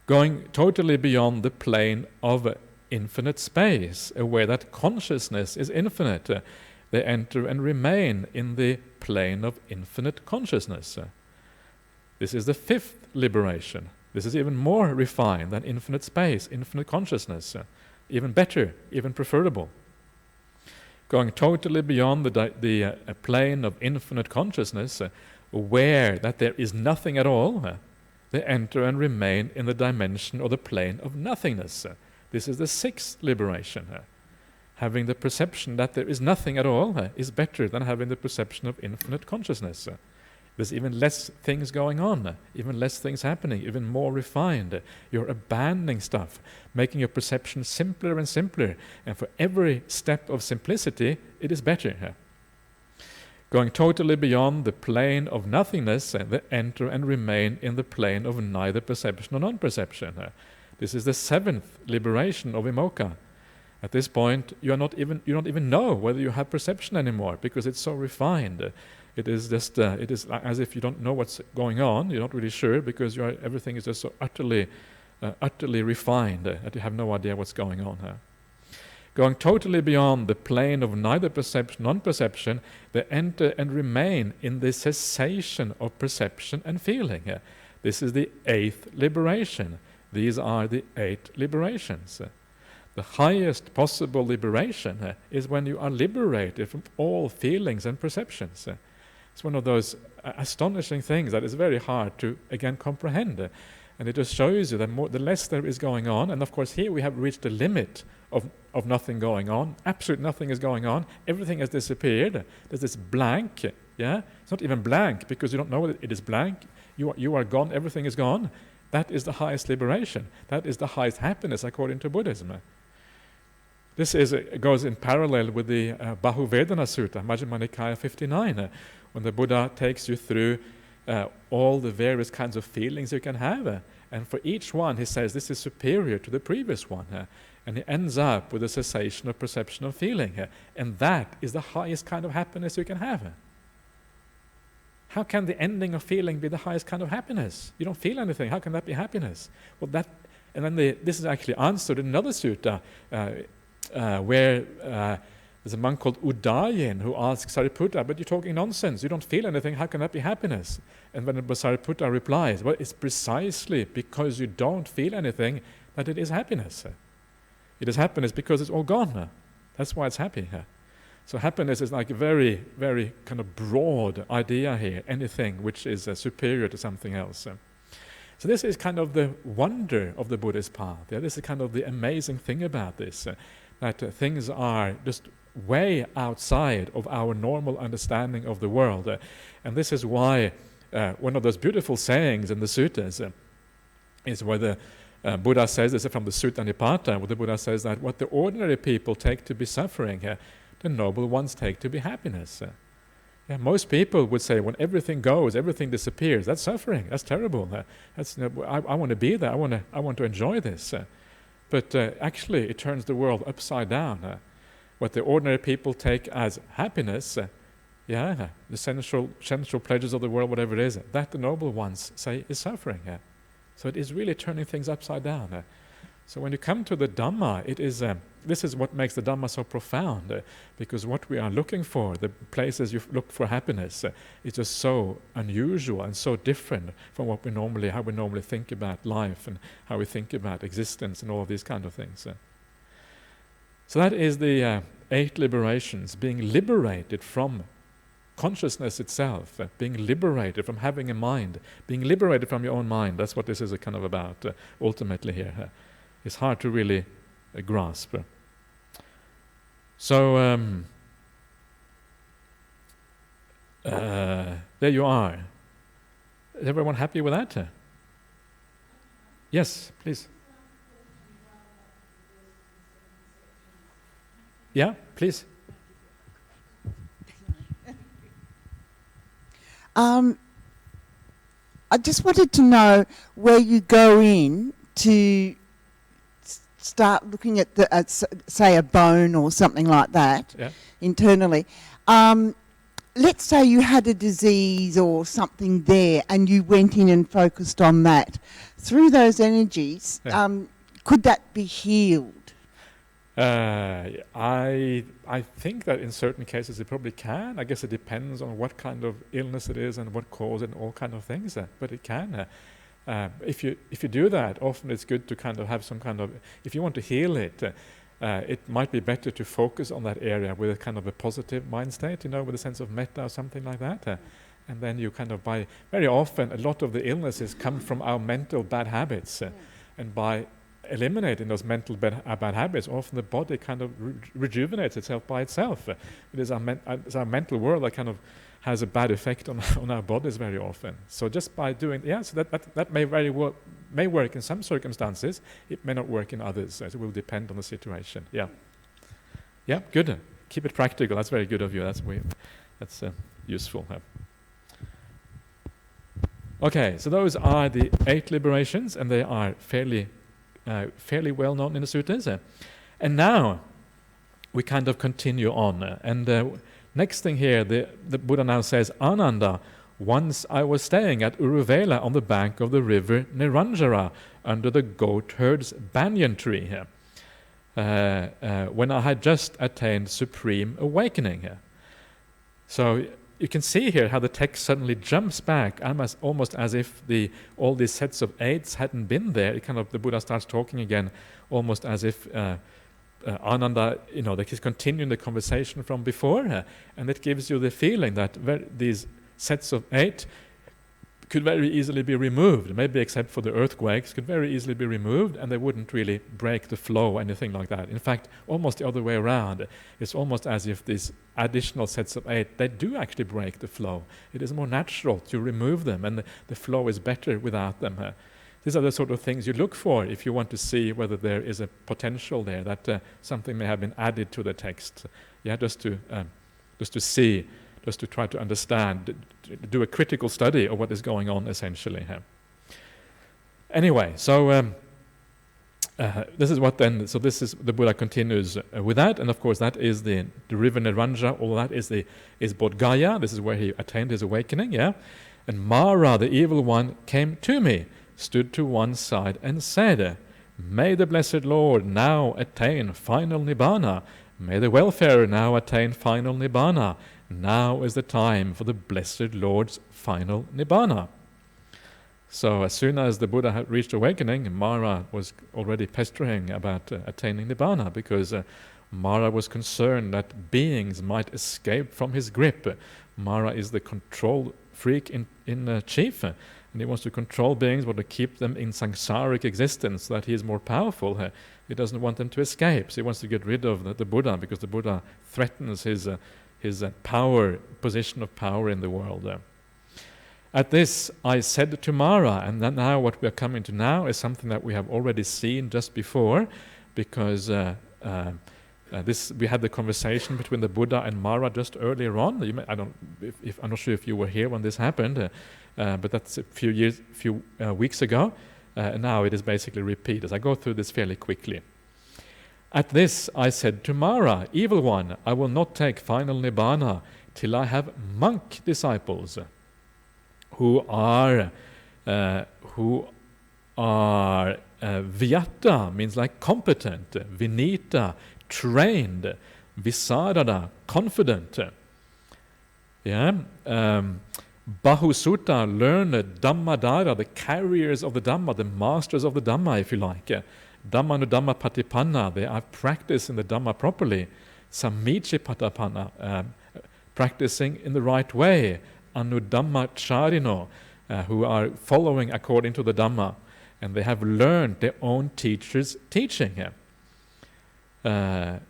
A: Going totally beyond the plane of infinite space, aware that consciousness is infinite. They enter and remain in the plane of infinite consciousness. This is the fifth liberation. This is even more refined than infinite space, infinite consciousness. Even better, even preferable. Going totally beyond the plane of infinite consciousness, aware that there is nothing at all, they enter and remain in the dimension or the plane of nothingness. This is the sixth liberation. Having the perception that there is nothing at all is better than having the perception of infinite consciousness. There's even less things going on, even less things happening, even more refined. You're abandoning stuff, making your perception simpler and simpler. And for every step of simplicity, it is better. Going totally beyond the plane of nothingness, they enter and remain in the plane of neither perception nor non-perception. This is the seventh liberation of Omocha. At this point, you don't even know whether you have perception anymore because it's so refined. It is just it is as if you don't know what's going on. You're not really sure because everything is just so utterly refined that you have no idea what's going on. Going totally beyond the plane of neither perception, non-perception, they enter and remain in the cessation of perception and feeling. This is the eighth liberation. These are the 8 liberations. The highest possible liberation is when you are liberated from all feelings and perceptions. It's one of those astonishing things that is very hard to, again, comprehend. And it just shows you that the less there is going on, and of course here we have reached the limit of nothing going on. Absolutely nothing is going on. Everything has disappeared. There's this blank. It's not even blank because you don't know that it is blank. You are gone. Everything is gone. That is the highest liberation. That is the highest happiness according to Buddhism. This goes in parallel with the Bahuvedana Sutta, Majjhima Nikaya 59, when the Buddha takes you through all the various kinds of feelings you can have. And for each one, he says this is superior to the previous one. And he ends up with a cessation of perception of feeling. And that is the highest kind of happiness you can have. How can the ending of feeling be the highest kind of happiness? You don't feel anything. How can that be happiness? Well, this is actually answered in another sutta where There's a monk called Udayin who asks Sariputta, but you're talking nonsense. You don't feel anything. How can that be happiness? And when Sariputta replies, well, it's precisely because you don't feel anything that it is happiness. It is happiness because it's all gone. That's why it's happy. So happiness is like a very, very kind of broad idea here, anything which is superior to something else. So this is kind of the wonder of the Buddhist path. This is kind of the amazing thing about this, that things are just way outside of our normal understanding of the world. And this is why one of those beautiful sayings in the suttas is where the Buddha says, this is from the Sutta Nipata, where the Buddha says that what the ordinary people take to be suffering, the noble ones take to be happiness. Most people would say when everything goes, everything disappears, that's suffering, that's terrible. I want to be there, I want to enjoy this. But actually it turns the world upside down. What the ordinary people take as happiness, the sensual pleasures of the world, whatever it is, that the noble ones say is suffering. So it is really turning things upside down. So when you come to the Dhamma, it is this is what makes the Dhamma so profound, because what we are looking for, the places you look for happiness, is just so unusual and so different from how we normally think about life and how we think about existence and all of these kind of things. So that is the 8 liberations, being liberated from consciousness itself, being liberated from having a mind, being liberated from your own mind. That's what this is kind of about ultimately here. It's hard to really grasp. So there you are. Is everyone happy with that? Yes, please. Yeah, please.
C: I just wanted to know where you go in to start looking at say a bone or something like that internally. Let's say you had a disease or something there and you went in and focused on that. Through those energies, could that be healed?
A: I think that in certain cases it probably can. I guess it depends on what kind of illness it is and what cause it and all kind of things. But it can. If you do that, often it's good to kind of have some kind of. If you want to heal it, it might be better to focus on that area with a kind of a positive mind state, with a sense of metta or something like that. And then you kind of very often a lot of the illnesses come from our mental bad habits, and by eliminating those mental bad habits, often the body kind of rejuvenates itself by itself. It is our mental world that kind of has a bad effect on our bodies very often. So just by doing, so that may work in some circumstances. It may not work in others. So it will depend on the situation. Yeah, good. Keep it practical. That's very good of you. That's useful. Okay, so those are the 8 liberations, and they are fairly well known in the suttas. And now we kind of continue on. And next thing here, the Buddha now says, Ananda, once I was staying at Uruvela on the bank of the river Niranjara under the goat herd's banyan tree here, when I had just attained supreme awakening here. So you can see here how the text suddenly jumps back, almost as if all these sets of 8s hadn't been there. The Buddha starts talking again, almost as if Ananda, that he's continuing the conversation from before, and it gives you the feeling that these sets of 8 could very easily be removed, maybe except for the earthquakes, could very easily be removed, and they wouldn't really break the flow or anything like that. In fact, almost the other way around. It's almost as if these additional sets of 8, they do actually break the flow. It is more natural to remove them, and the flow is better without them. These are the sort of things you look for if you want to see whether there is a potential there, that something may have been added to the text. Just to see, just to try to understand, do a critical study of what is going on essentially. Anyway, so this is what then, so this is, the Buddha continues with that, and of course that is the river Niranja, all that is Bodh Gaya, this is where he attained his awakening, and Mara, the evil one, came to me, stood to one side and said, May the Blessed Lord now attain final Nibbana. May the welfarer now attain final Nibbana. Now is the time for the Blessed Lord's final Nibbana. So as soon as the Buddha had reached awakening, Mara was already pestering about attaining Nibbana, because Mara was concerned that beings might escape from his grip. Mara is the control freak in chief, and he wants to control beings, want to keep them in samsaric existence, so that he is more powerful. He doesn't want them to escape, so he wants to get rid of the Buddha, because the Buddha threatens his power, position of power in the world. At this, I said to Mara, and then now what we are coming to now is something that we have already seen just before, because we had the conversation between the Buddha and Mara just earlier on. I'm not sure if you were here when this happened, but that's a few weeks ago. And now it is basically repeated. I go through this fairly quickly. At this, I said to Mara, evil one, I will not take final Nibbana till I have monk disciples who are Vyata means like competent, Vinita, trained, Visarada, confident. Bahusutta, learned, Dhammadara, the carriers of the Dhamma, the masters of the Dhamma, if you like. Dhammanudhamma patipanna, they are practicing the Dhamma properly. Samichi patipanna, practicing in the right way. Anudhamma charino, who are following according to the Dhamma, and they have learned their own teacher's teaching. All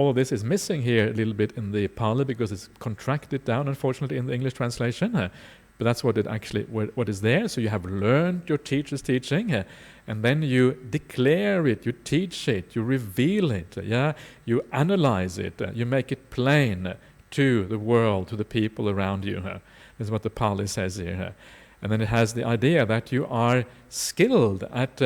A: of this is missing here a little bit in the Pali, because it's contracted down, unfortunately, in the English translation. But that's what is there. So you have learned your teacher's teaching, and then you declare it, you teach it, you reveal it, you analyze it, you make it plain to the world, to the people around you. This is what the Pali says here. And then it has the idea that you are skilled at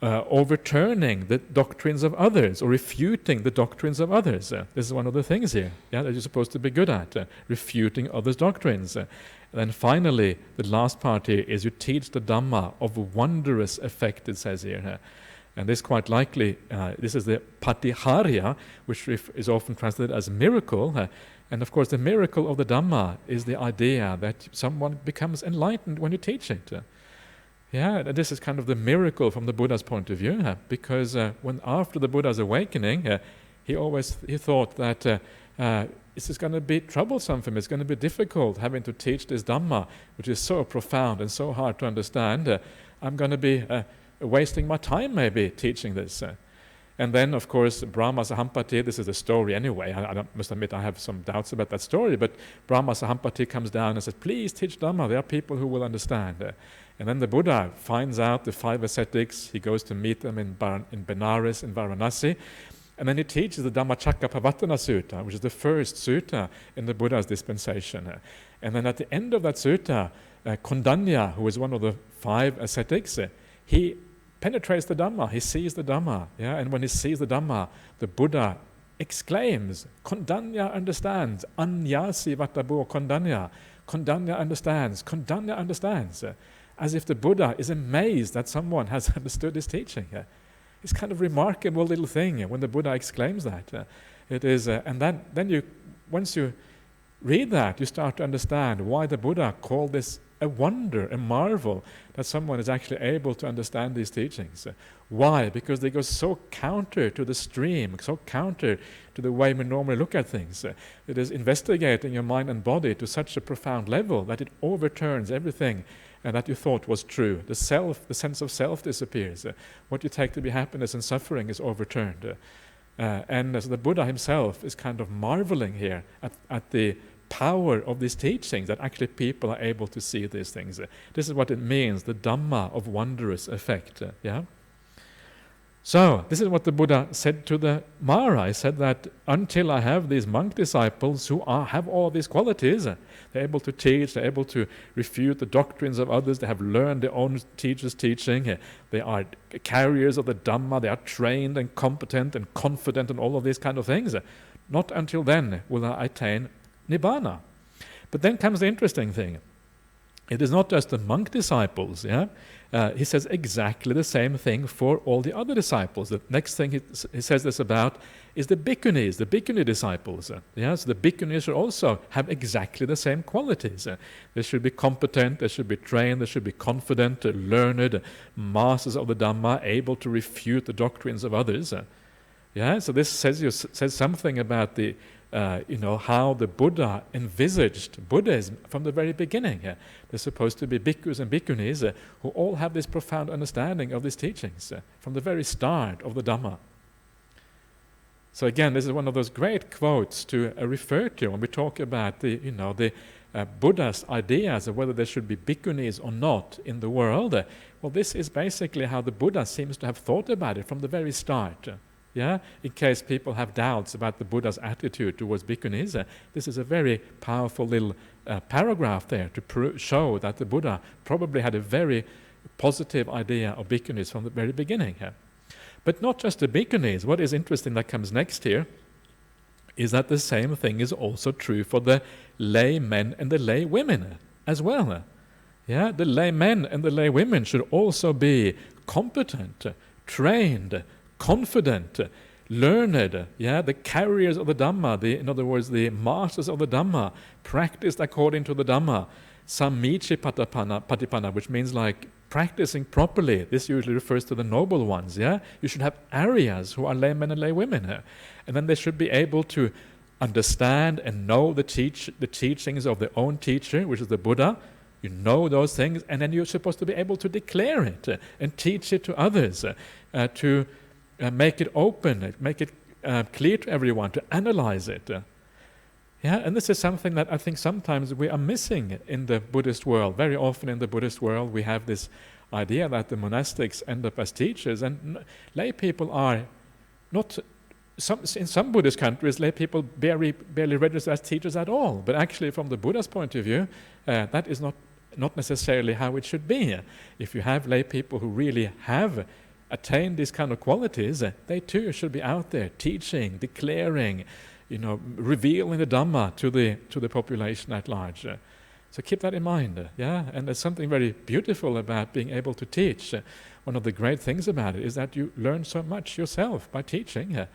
A: overturning the doctrines of others, or refuting the doctrines of others. This is one of the things here, that you're supposed to be good at, refuting others' doctrines. And then finally, the last part here is you teach the Dhamma of wondrous effect, it says here. And this quite likely, this is the patiharya, which is often translated as miracle. And of course, the miracle of the Dhamma is the idea that someone becomes enlightened when you teach it. This is kind of the miracle from the Buddha's point of view, because when after the Buddha's awakening, he thought that this is going to be troublesome for me, it's going to be difficult having to teach this Dhamma, which is so profound and so hard to understand. I'm going to be wasting my time maybe teaching this. And then, of course, Brahma Sahampati, this is the story anyway, I must admit I have some doubts about that story, but Brahma Sahampati comes down and says, please teach Dhamma, there are people who will understand. And then the Buddha finds out the 5 ascetics, he goes to meet them in Benares, in Varanasi, and then he teaches the Dhammacakkappavattana Sutta, which is the first sutta in the Buddha's dispensation. And then at the end of that sutta, Kondanya, who is one of the 5 ascetics, he penetrates the Dhamma, he sees the Dhamma, and when he sees the Dhamma, the Buddha exclaims, Kondanya understands, Anyasi Vattabu Kondanya, Kondanya understands, as if the Buddha is amazed that someone has understood his teaching. It's kind of remarkable little thing when the Buddha exclaims that. It is, and then once you read that, you start to understand why the Buddha called this a wonder, a marvel, that someone is actually able to understand these teachings. Why? Because they go so counter to the stream, so counter to the way we normally look at things. It is investigating your mind and body to such a profound level that it overturns everything that you thought was true. The sense of self disappears. What you take to be happiness and suffering is overturned. And so the Buddha himself is kind of marveling here at the power of these teachings, that actually people are able to see these things. This is what it means, the Dhamma of wondrous effect. So, this is what the Buddha said to the Mara. He said that until I have these monk disciples who have all these qualities, they're able to teach, they're able to refute the doctrines of others, they have learned their own teacher's teaching, they are carriers of the Dhamma, they are trained and competent and confident and all of these kind of things. Not until then will I attain Nibbana. But then comes the interesting thing. it is not just the monk disciples, yeah? He says exactly the same thing for all the other disciples. The next thing he says this about is the bhikkhuni disciples. Yeah? So the bhikkhunis should also have exactly the same qualities. They should be competent, they should be trained, they should be confident, learned, masters of the Dhamma, able to refute the doctrines of others. Yeah? So this says something about the how the Buddha envisaged Buddhism from the very beginning. There's supposed to be bhikkhus and bhikkhunis who all have this profound understanding of these teachings from the very start of the Dhamma. So again, this is one of those great quotes to refer to when we talk about the Buddha's ideas of whether there should be bhikkhunis or not in the world. Well, this is basically how the Buddha seems to have thought about it from the very start. Yeah, in case people have doubts about the Buddha's attitude towards bhikkhunis, this is a very powerful little paragraph there to show that the Buddha probably had a very positive idea of bhikkhunis from the very beginning. But not just the bhikkhunis. What is interesting that comes next here is that the same thing is also true for the lay men and the lay women as well. Yeah, the lay men and the lay women should also be competent, trained, confident, learned, the carriers of the Dhamma, in other words, the masters of the Dhamma, practiced according to the Dhamma, sammici patipanna, which means like practicing properly. This usually refers to the noble ones, You should have Aryas who are laymen and laywomen, and then they should be able to understand and know the teachings of their own teacher, which is the Buddha. You know those things, and then you're supposed to be able to declare it and teach it to others, to make it open, make it clear to everyone, to analyze it. And this is something that I think sometimes we are missing in the Buddhist world. Very often in the Buddhist world we have this idea that the monastics end up as teachers, and lay people are not... in some Buddhist countries, lay people barely register as teachers at all. But actually from the Buddha's point of view, that is not necessarily how it should be. If you have lay people who really have attain these kind of qualities, they too should be out there teaching, declaring, revealing the Dhamma to the population at large. So keep that in mind, And there's something very beautiful about being able to teach. One of the great things about it is that you learn so much yourself by teaching.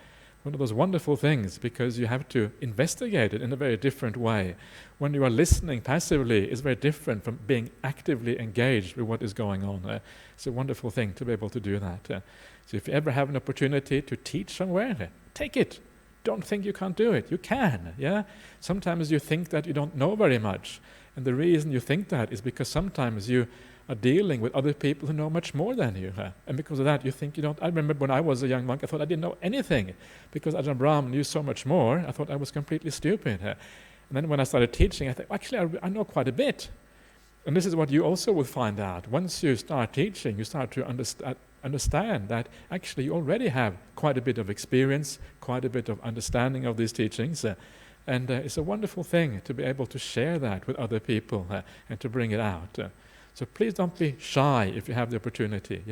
A: One of those wonderful things, because you have to investigate it in a very different way. When you are listening passively, it's very different from being actively engaged with what is going on. It's a wonderful thing to be able to do that. So if you ever have an opportunity to teach somewhere, take it. Don't think you can't do it. You can, Sometimes you think that you don't know very much. And the reason you think that is because sometimes you are dealing with other people who know much more than you. And because of that, you think you don't... I remember when I was a young monk, I thought I didn't know anything. Because Ajahn Brahmali knew so much more, I thought I was completely stupid. And then when I started teaching, I thought, actually, I know quite a bit. And this is what you also will find out. Once you start teaching, you start to understand that actually you already have quite a bit of experience, quite a bit of understanding of these teachings. And it's a wonderful thing to be able to share that with other people and to bring it out. So please don't be shy if you have the opportunity.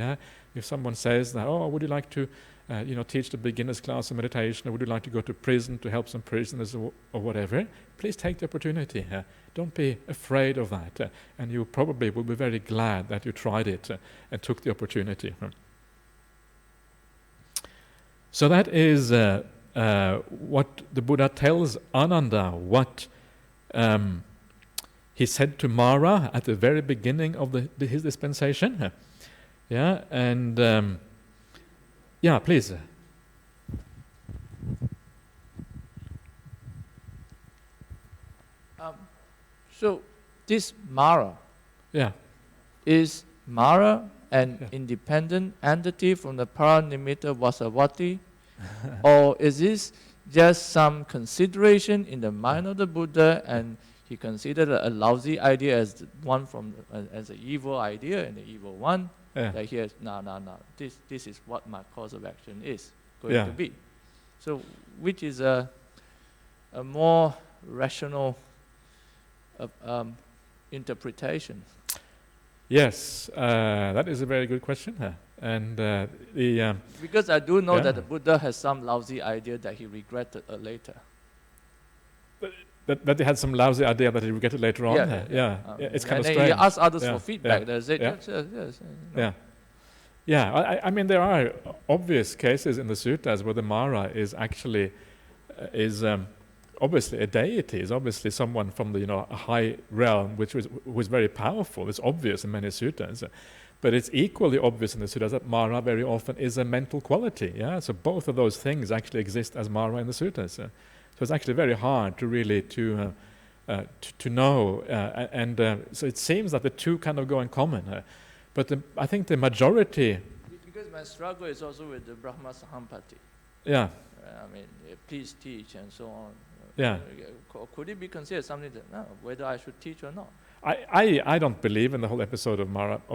A: If someone says that, would you like to teach the beginner's class of meditation, or would you like to go to prison to help some prisoners or whatever, please take the opportunity. Don't be afraid of that. And you probably will be very glad that you tried it and took the opportunity. So that is what the Buddha tells Ananda, what he said to Mara at the very beginning of his dispensation. Please.
B: So this Mara is Mara an independent entity from the Paranimitta Vasavati, or is this just some consideration in the mind of the Buddha, and he considered a lousy idea as one as an evil idea and the evil one? Like here's no. This is what my course of action is going to be. So, which is a more rational interpretation?
A: Yes, that is a very good question. And
B: because I do know that the Buddha has some lousy idea that he regretted later.
A: But that they had some lousy idea that he would get it later on. It's kind of strange.
B: He asked others for feedback. They said,
A: yes. I mean, there are obvious cases in the suttas where the Mara is actually obviously a deity, is obviously someone from the a high realm who is very powerful. It's obvious in many suttas, but it's equally obvious in the suttas that Mara very often is a mental quality. So both of those things actually exist as Mara in the suttas. So it's actually very hard to really to know, so it seems that the two kind of go in common. But I think the majority...
B: Because my struggle is also with the Brahma Sahampati.
A: I
B: mean, please teach and so on. Could it be considered something that, whether I should teach or not?
A: I don't believe in the whole episode of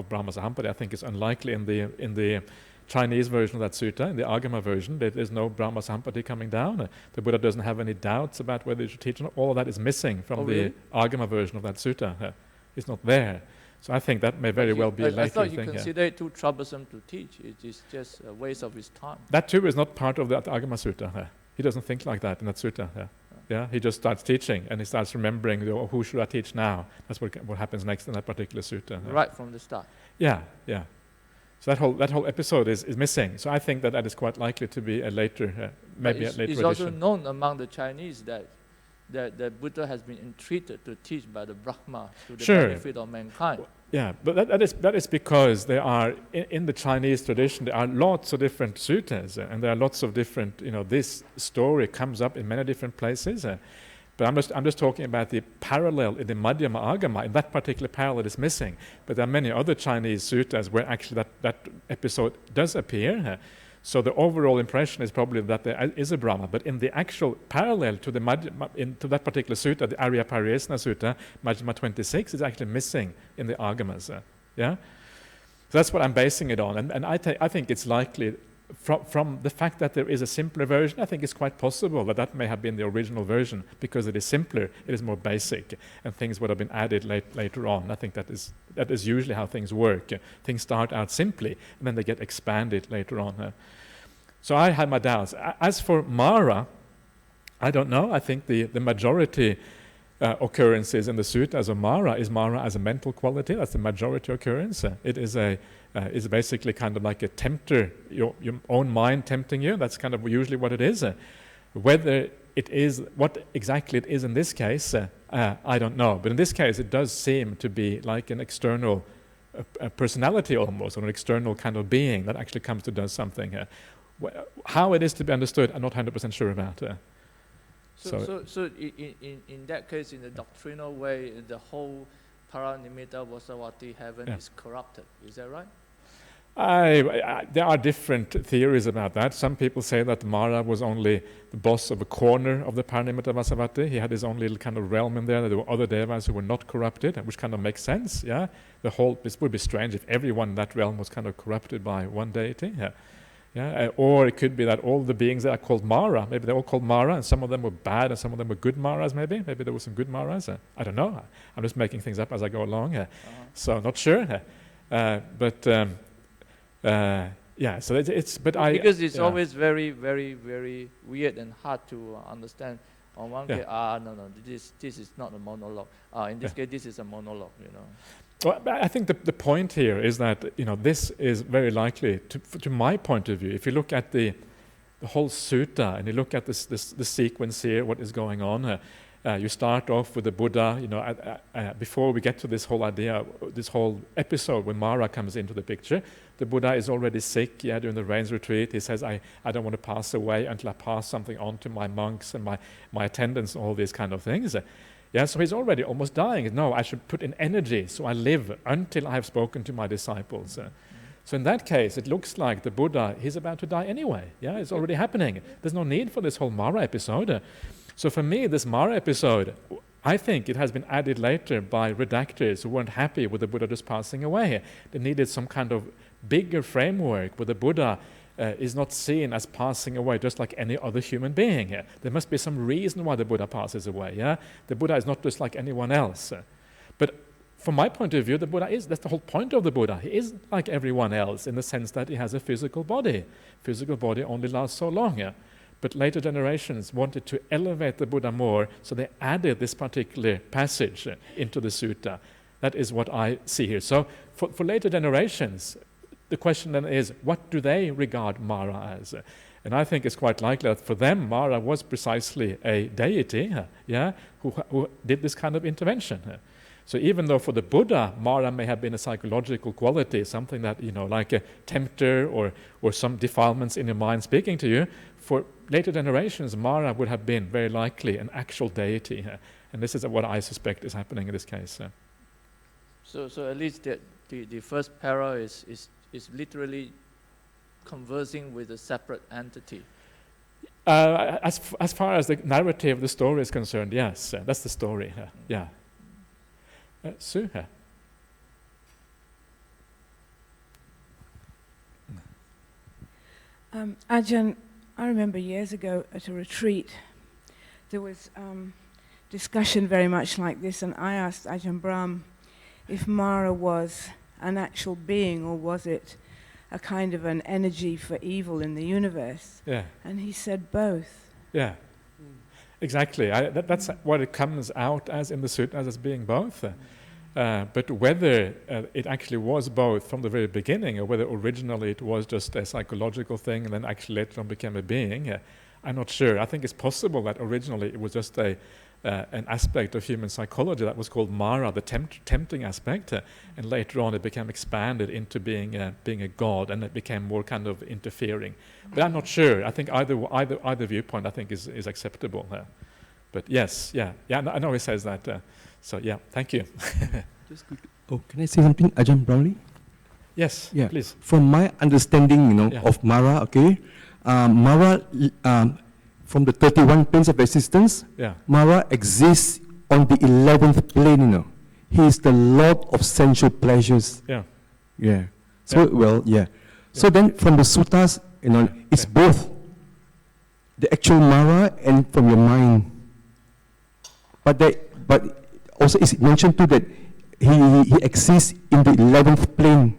A: Brahma Sahampati. I think it's unlikely in the Chinese version of that sutta. In the Agama version, there's no Brahma Sahampati coming down. The Buddha doesn't have any doubts about whether he should teach or not. All of that is missing from the Agama version of that sutta. It's not there. So I think that may very well be a later thing.
B: I thought you consider it too troublesome to teach. It is just a waste of his time.
A: That too is not part of that Agama sutta. He doesn't think like that in that sutta. He just starts teaching and he starts remembering, who should I teach now? That's what happens next in that particular sutta.
B: Right from the start.
A: So that whole episode is missing. So I think that is quite likely to be a later, maybe a later edition.
B: It's also known among the Chinese that the Buddha has been entreated to teach by the Brahma to the benefit of mankind.
A: But that is because there are, in the Chinese tradition, there are lots of different suttas, and there are lots of different, this story comes up in many different places. But I'm just talking about the parallel in the Madhyama Agama. In that particular parallel is missing. But there are many other Chinese suttas where actually that episode does appear. So the overall impression is probably that there is a Brahma, but in the actual parallel to to that particular sutta, the Arya Pariyesana Sutta, Majjhima 26, is actually missing in the Agamas. So that's what I'm basing it on, and I think it's likely from the fact that there is a simpler version. I think it's quite possible that may have been the original version because it is simpler, it is more basic, and things would have been added later on. I think that is usually how things work. Things start out simply, and then they get expanded later on. So I had my doubts. As for Mara, I don't know. I think the majority occurrences in the suttas of Mara is Mara as a mental quality. That's the majority occurrence. It is basically kind of like a tempter, your own mind tempting you. That's kind of usually what it is. Whether it is, what exactly it is in this case, I don't know. But in this case, it does seem to be like an external personality almost, or an external kind of being that actually comes to do something. How it is to be understood, I'm not 100% sure about.
B: So in that case, in the doctrinal way, the whole Paranimitta Vasavati heaven is corrupted. Is that right?
A: There are different theories about that. Some people say that Mara was only the boss of a corner of the Paranimitta Vasavati. He had his own little kind of realm in there. There were other devas who were not corrupted, which kind of makes sense. This would be strange if everyone in that realm was kind of corrupted by one deity. Or it could be that all the beings that are called Mara, maybe they're all called Mara, and some of them were bad and some of them were good Maras, maybe there were some good Maras. I don't know. I'm just making things up as I go along. So I'm not sure. So it's
B: because it's always very, very, very weird and hard to understand. On one case, this is not a monologue. In this case, this is a monologue.
A: Well, I think the point here is that this is very likely, to my point of view, if you look at the whole sutta and you look at the sequence here, what is going on. You start off with the Buddha, before we get to this whole idea, this whole episode when Mara comes into the picture, the Buddha is already sick during the rains retreat. He says, I don't want to pass away until I pass something on to my monks and my attendants, all these kind of things. So he's already almost dying. No, I should put in energy so I live until I have spoken to my disciples. So in that case, it looks like the Buddha, he's about to die anyway. It's already happening. There's no need for this whole Mara episode. So for me, this Mara episode, I think it has been added later by redactors who weren't happy with the Buddha just passing away. They needed some kind of bigger framework where the Buddha is not seen as passing away just like any other human being. There must be some reason why the Buddha passes away. The Buddha is not just like anyone else. But from my point of view, the Buddha that's the whole point of the Buddha. He is like everyone else in the sense that he has a physical body. Physical body only lasts so long. But later generations wanted to elevate the Buddha more, so they added this particular passage into the sutta. That is what I see here. So for later generations, the question then is, what do they regard Mara as? And I think it's quite likely that for them, Mara was precisely a deity, who did this kind of intervention. So even though for the Buddha, Mara may have been a psychological quality, something that, like a tempter or some defilements in your mind speaking to you, for later generations, Mara would have been very likely an actual deity. And this is what I suspect is happening in this case.
B: So at least the first para is literally conversing with a separate entity.
A: As far as the narrative of the story is concerned, yes, that's the story. Yeah. Sue?
D: Ajahn, I remember years ago at a retreat, there was discussion very much like this, and I asked Ajahn Brahm if Mara was an actual being or was it a kind of an energy for evil in the universe.
A: Yeah.
D: And he said both.
A: Yeah. Exactly. That's what it comes out as in the sutta, as being both. But whether it actually was both from the very beginning, or whether originally it was just a psychological thing and then actually later on became a being, I'm not sure. I think it's possible that originally it was just an aspect of human psychology that was called Mara, the tempting aspect, and later on it became expanded into being a god, and it became more kind of interfering. But I'm not sure. I think either viewpoint I think is acceptable. But yes, I know he says that. So yeah, thank you.
E: Just quickly. Oh, can I say something, Ajahn Brahmali?
A: Yes,
E: yeah.
A: Please.
E: From my understanding, of Mara, okay, Mara, from the 31 planes of existence, Mara exists on the 11th plane, He is the Lord of sensual pleasures. Yeah. So, So then from the suttas, it's both the actual Mara and from your mind. But also it's mentioned too that he exists in the 11th plane.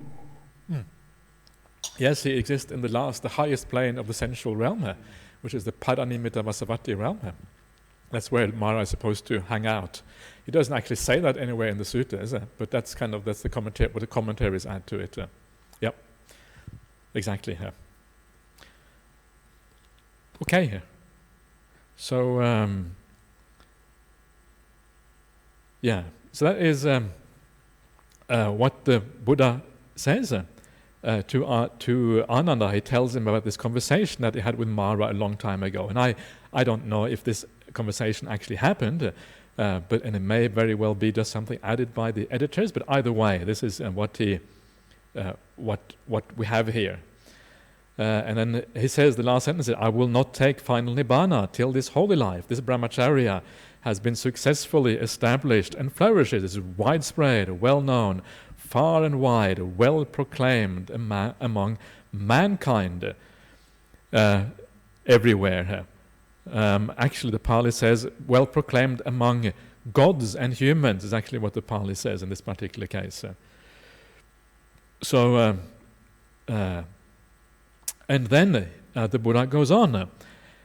A: Yes, he exists in the highest plane of the sensual realm, which is the Paranimitta Vasavati realm. That's where Mara is supposed to hang out. He doesn't actually say that anywhere in the suttas, but that's the commentary. What the commentaries add to it. Yep, exactly. Okay. So so that is what the Buddha says to Ananda. He tells him about this conversation that he had with Mara a long time ago. And I don't know if this conversation actually happened, and it may very well be just something added by the editors. But either way, this is what we have here. And then he says the last sentence: "I will not take final nibbana till this holy life, this brahmacharya, has been successfully established and flourishes, is widespread, well-known, far and wide, well-proclaimed among mankind everywhere." Actually, the Pali says, well-proclaimed among gods and humans is actually what the Pali says in this particular case. And then the Buddha goes on.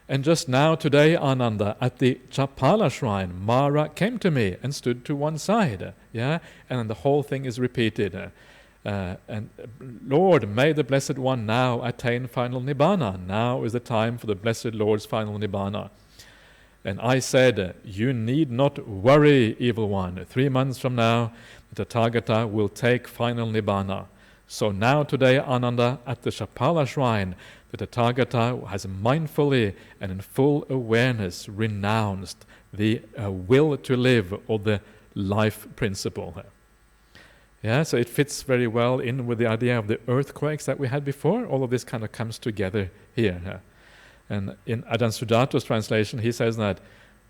A: "And just now, today, Ananda, at the Chapala shrine, Mara came to me and stood to one side." And then the whole thing is repeated. And "Lord, may the Blessed One now attain final Nibbana. Now is the time for the Blessed Lord's final Nibbana." And I said, "You need not worry, evil one. 3 months from now, the Tathagata will take final Nibbana." So now today, Ananda, at the Chapala shrine, the Tathagata has mindfully and in full awareness renounced the will to live, or the life principle. So it fits very well in with the idea of the earthquakes that we had before. All of this kind of comes together here. And in Ajahn Sujato's translation, he says that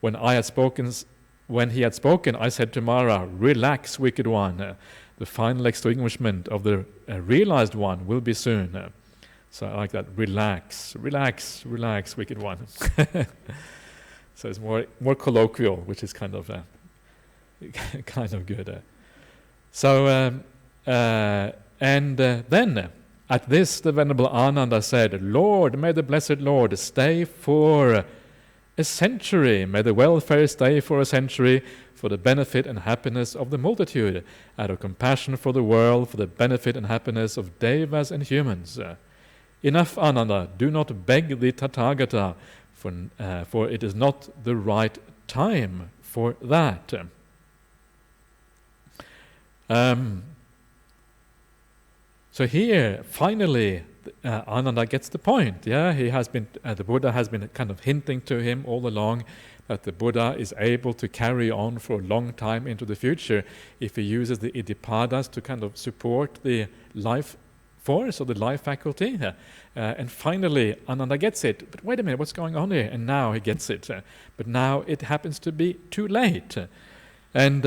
A: when he had spoken, I said to Mara, "Relax, wicked one. The final extinguishment of the realized one will be soon." So I like that. Relax, relax, relax, wicked one. So it's more colloquial, which is kind of good. Then At this, the Venerable Ananda said, Lord, may the Blessed Lord stay for a century. May the welfare stay for a century for the benefit and happiness of the multitude, out of compassion for the world, for the benefit and happiness of devas and humans. Enough, Ananda, do not beg the Tathagata, for it is not the right time for that. So here, finally, Ananda gets the point. Yeah, he has been. The Buddha has been kind of hinting to him all along that the Buddha is able to carry on for a long time into the future if he uses the Iddhipadas to kind of support the life force or the life faculty. And finally, Ananda gets it. But wait a minute, what's going on here? And now he gets it. But now it happens to be too late. And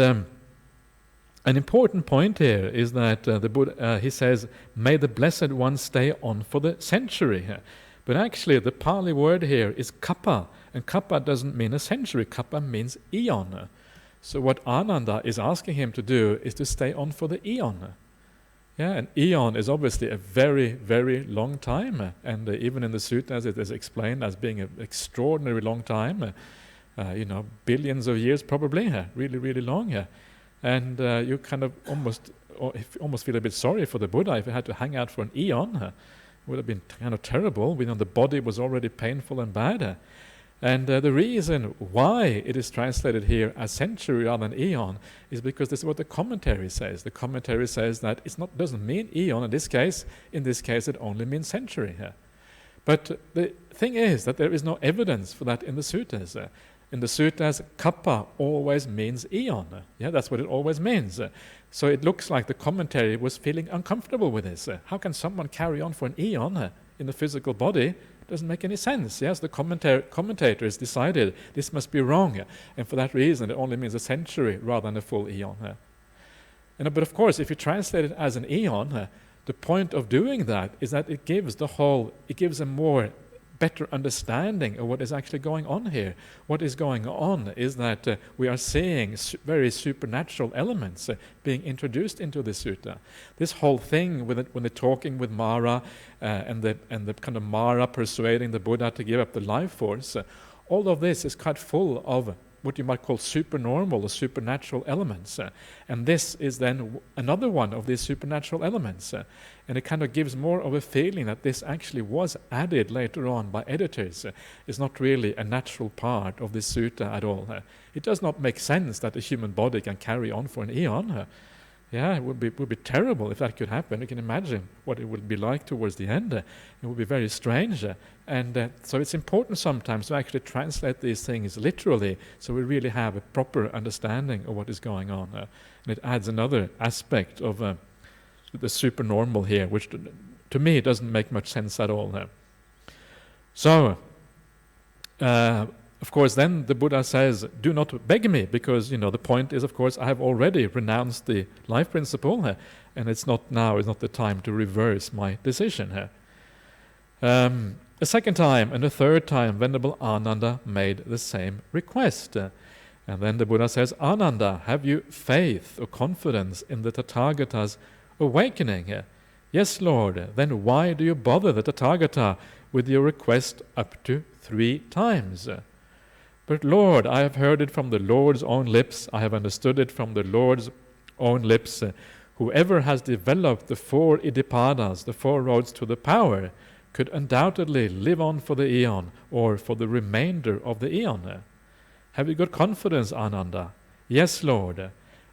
A: an important point here is that the Buddha, he says, may the Blessed One stay on for the century. But actually, the Pali word here is kappa, and kappa doesn't mean a century. Kappa means eon. So what Ananda is asking him to do is to stay on for the eon. Yeah, an eon is obviously a very, very long time, and even in the suttas it is explained as being an extraordinarily long time. Billions of years probably, really, really long. And you kind of almost feel a bit sorry for the Buddha if he had to hang out for an eon. It would have been kind of terrible. The body was already painful and bad. And the reason why it is translated here as century rather than eon is because this is what the commentary says. The commentary says that doesn't mean eon in this case. In this case, it only means century. But the thing is that there is no evidence for that in the suttas. In the suttas, kappa always means eon. Yeah, that's what it always means. So it looks like the commentary was feeling uncomfortable with this. How can someone carry on for an eon in the physical body? It doesn't make any sense. Yes, the commentators decided this must be wrong, and for that reason it only means a century rather than a full eon. But of course, if you translate it as an eon, the point of doing that is that it gives a more better understanding of what is actually going on here. What is going on is that we are seeing very supernatural elements being introduced into the sutta. This whole thing when they're talking with Mara and the kind of Mara persuading the Buddha to give up the life force, all of this is quite full of what you might call supernormal or supernatural elements. And this is then another one of these supernatural elements. And it kind of gives more of a feeling that this actually was added later on by editors. It's not really a natural part of this sutta at all. It does not make sense that the human body can carry on for an eon. Yeah, it would be terrible if that could happen. You can imagine what it would be like towards the end. It would be very strange. And so it's important sometimes to actually translate these things literally so we really have a proper understanding of what is going on. And it adds another aspect of the supernormal here, which to me doesn't make much sense at all. So, of course, then the Buddha says, do not beg me, because, the point is, of course, I have already renounced the life principle, and it's not the time to reverse my decision. A second time and a third time, Venerable Ananda made the same request. And then the Buddha says, Ananda, have you faith or confidence in the Tathagata's awakening? Yes, Lord. Then why do you bother the Tathagata with your request up to 3 times? But Lord, I have heard it from the Lord's own lips, I have understood it from the Lord's own lips. Whoever has developed the 4 Iddhipadas, the 4 roads to the power, could undoubtedly live on for the eon, or for the remainder of the eon. Have you got confidence, Ananda? Yes, Lord.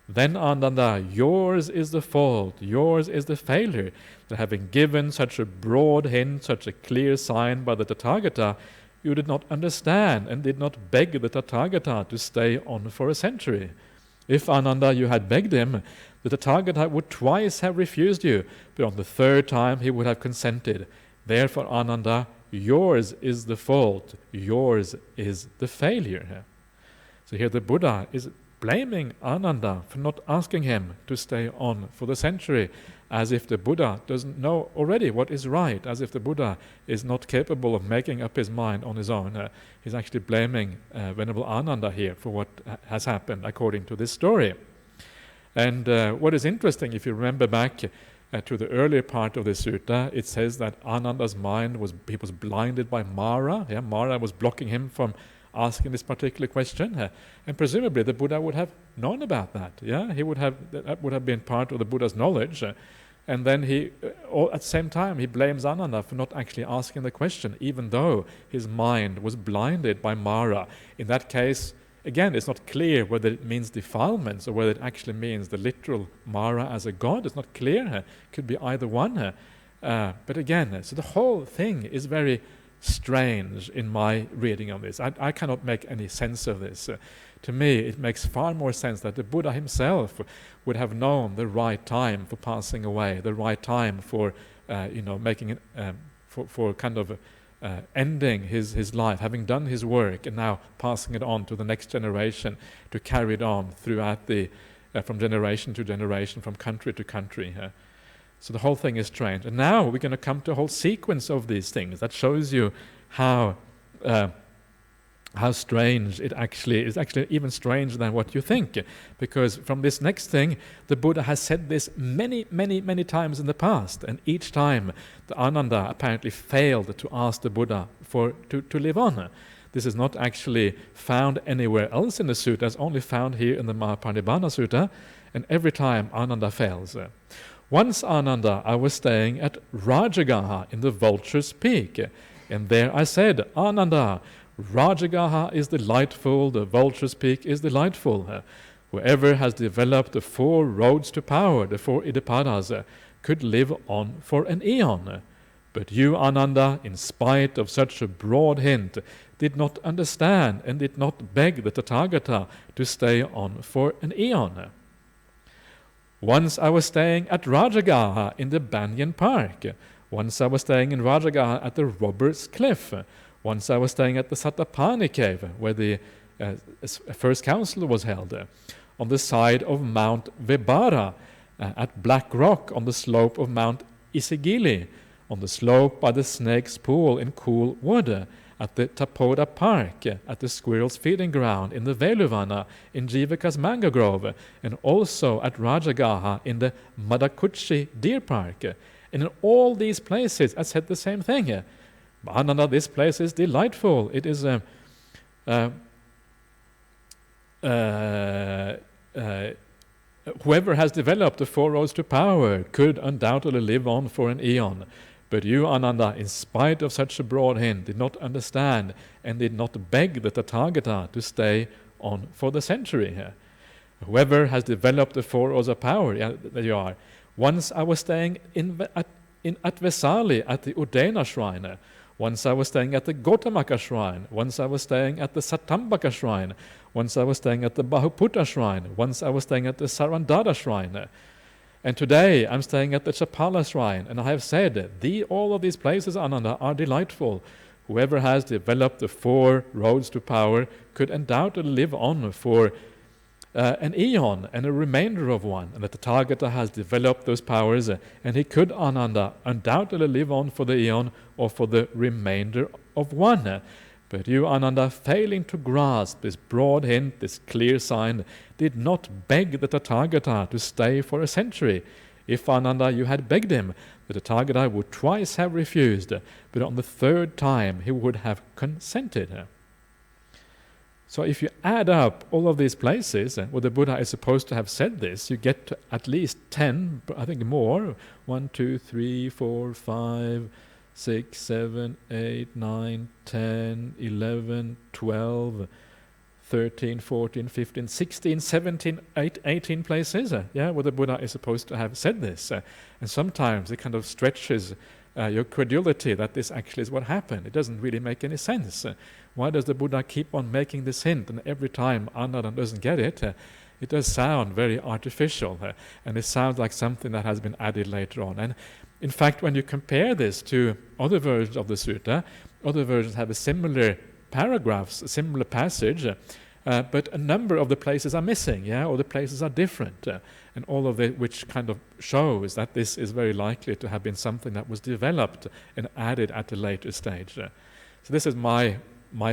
A: Then, Ananda, yours is the fault, yours is the failure, that having given such a broad hint, such a clear sign by the Tathagata, you did not understand and did not beg the Tathagata to stay on for a century. If, Ananda, you had begged him, the Tathagata would twice have refused you, but on the 3rd time he would have consented. Therefore, Ananda, yours is the fault, yours is the failure. So here the Buddha is blaming Ananda for not asking him to stay on for the century, as if the Buddha doesn't know already what is right, as if the Buddha is not capable of making up his mind on his own. He's actually blaming Venerable Ananda here for what has happened according to this story. And what is interesting, if you remember back, to the earlier part of the sutta, it says that Ananda's mind was blinded by Mara. Yeah, Mara was blocking him from asking this particular question, and presumably the Buddha would have known about that. Yeah, that would have been part of the Buddha's knowledge, and then at the same time he blames Ananda for not actually asking the question, even though his mind was blinded by Mara. In that case, again, it's not clear whether it means defilements or whether it actually means the literal Mara as a god. It's not clear. Could be either one. But again, so the whole thing is very strange in my reading of this. I cannot make any sense of this. To me, it makes far more sense that the Buddha himself would have known the right time for passing away, the right time for making it, for kind of ending his life, having done his work, and now passing it on to the next generation to carry it on throughout from generation to generation, from country to country. So the whole thing is strange. And now we're going to come to a whole sequence of these things that shows you how strange it actually is. Actually even stranger than what you think, because from this next thing, the Buddha has said this many, many, many times in the past, and each time the Ananda apparently failed to ask the Buddha to live on. This is not actually found anywhere else in the sutta. It's only found here in the Mahaparinibbana Sutta, and every time Ananda fails. Once, Ananda, I was staying at Rajagaha in the Vulture's Peak, and there I said, Ananda, Rajagaha is delightful, the Vulture's Peak is delightful. Whoever has developed the 4 roads to power, the 4 Iddhipadas, could live on for an eon. But you, Ananda, in spite of such a broad hint, did not understand and did not beg the Tathagata to stay on for an eon. Once I was staying at Rajagaha in the Banyan Park. Once I was staying in Rajagaha at the Robber's Cliff. Once I was staying at the Satapani Cave, where the first council was held. On the side of Mount Vibhara, at Black Rock, on the slope of Mount Isigili, on the slope by the Snake's Pool in Cool Wood, at the Tapoda Park, at the Squirrel's Feeding Ground, in the Veluvana, in Jivaka's Mango Grove, and also at Rajagaha in the Madakuchi Deer Park. And in all these places, I said the same thing. Ananda, this place is delightful. It is whoever has developed the 4 roads to power could undoubtedly live on for an eon. But you, Ananda, in spite of such a broad hint, did not understand and did not beg the Tathagata to stay on for the century. Whoever has developed the 4 roads of power, there you are. Once I was staying at Vesali at the Udena shrine. Once I was staying at the Gotamaka shrine. Once I was staying at the Satambaka shrine. Once I was staying at the Bahuputta shrine. Once I was staying at the Sarandada shrine. And today I'm staying at the Chapala shrine, and I have said, all of these places, Ananda, are delightful. Whoever has developed the 4 roads to power could undoubtedly live on for an eon and a remainder of one. And the Tathagata has developed those powers, and he could, Ananda, undoubtedly live on for the eon or for the remainder of one. But you, Ananda, failing to grasp this broad hint, this clear sign, did not beg the Tathagata to stay for a century. If, Ananda, you had begged him, the Tathagata would twice have refused, but on the 3rd time he would have consented. So if you add up all of these places where the Buddha is supposed to have said this, you get to at least 10, I think more. 1, 2, 3, 4, 5, 6, 7, 8, 9, 10, 11, 12, 13, 14, 15, 16, 17, 18 places where the Buddha is supposed to have said this. And sometimes it kind of stretches your credulity that this actually is what happened. It doesn't really make any sense. Why does the Buddha keep on making this hint? And every time Ananda doesn't get it, it does sound very artificial. And it sounds like something that has been added later on. And in fact, when you compare this to other versions of the sutta, other versions have a similar paragraphs, a similar passage, but a number of the places are missing, or the places are different, and all of it, which kind of shows that this is very likely to have been something that was developed and added at a later stage. So this is my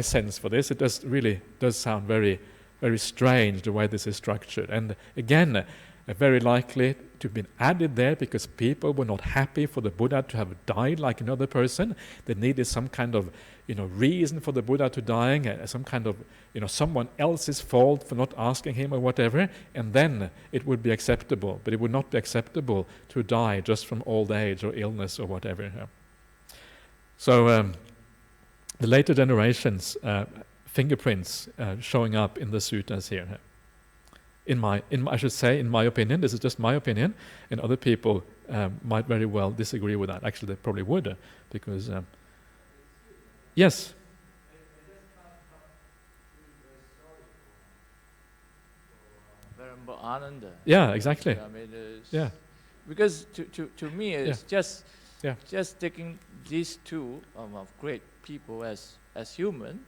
A: sense for this. It really does sound very, very strange the way this is structured. And again, very likely to have been added there because people were not happy for the Buddha to have died like another person. They needed some kind of reason for the Buddha to dying, some kind of someone else's fault for not asking him or whatever, and then it would be acceptable. But it would not be acceptable to die just from old age or illness or whatever. So the later generations fingerprints showing up in the suttas here. I should say, in my opinion, this is just my opinion, and other people might very well disagree with that. Actually, they probably would, because yes. Yeah, exactly.
B: I mean,
A: yeah.
B: Because to me, it's just taking these two of great people as human.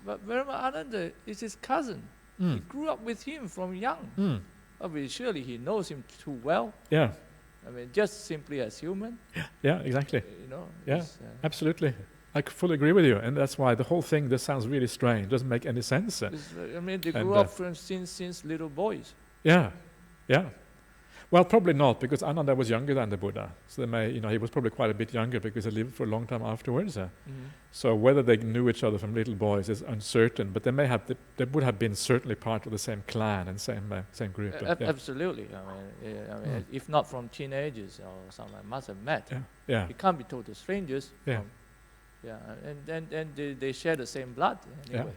B: But Ananda is his cousin. He grew up with him from young. Obviously, surely he knows him too well.
A: Yeah.
B: I mean, just simply as human.
A: Yeah, exactly. Yeah, absolutely. I fully agree with you, and that's why the whole thing just sounds really strange. Doesn't make any sense.
B: I mean, they grew up since little boys.
A: Yeah, yeah. Well, probably not, because Ananda was younger than the Buddha. So he was probably quite a bit younger because he lived for a long time afterwards. So whether they knew each other from little boys is uncertain, but they would have been certainly part of the same clan and same group.
B: Absolutely. I mean, if not from teenagers or something, must have met.
A: Yeah.
B: It can't be total strangers.
A: Yeah.
B: And they share the same blood anyway.
A: Yeah.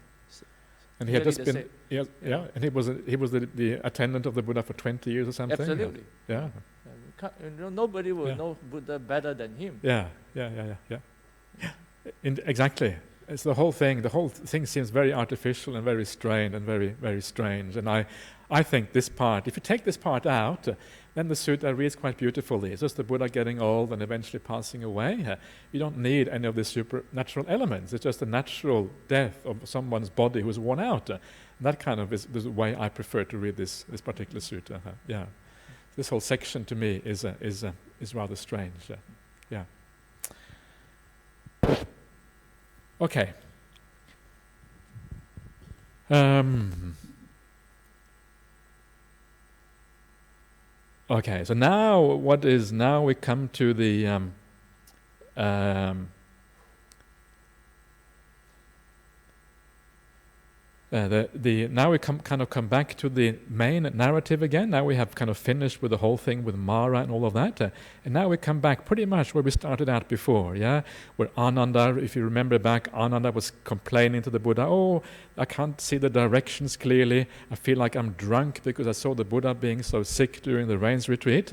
A: And he had just been, and he was the attendant of the Buddha for 20 years or something.
B: Absolutely.
A: Yeah.
B: Nobody will know Buddha better than him.
A: Yeah. Exactly. It's the whole thing. The whole thing seems very artificial and very strained and very, very strange. And I think this part, if you take this part out, then the sutta reads quite beautifully. It's just the Buddha getting old and eventually passing away. You don't need any of the supernatural elements. It's just the natural death of someone's body who's worn out. That kind of is the way I prefer to read this particular sutta. Yeah, this whole section to me is rather strange. Yeah. Okay. Okay, so now we come to the now we come back to the main narrative again. Now we have kind of finished with the whole thing with Mara and all of that, and now we come back pretty much where we started out before, where Ananda, if you remember back, Ananda was complaining to the Buddha, "Oh, I can't see the directions clearly. I feel like I'm drunk because I saw the Buddha being so sick during the rains retreat."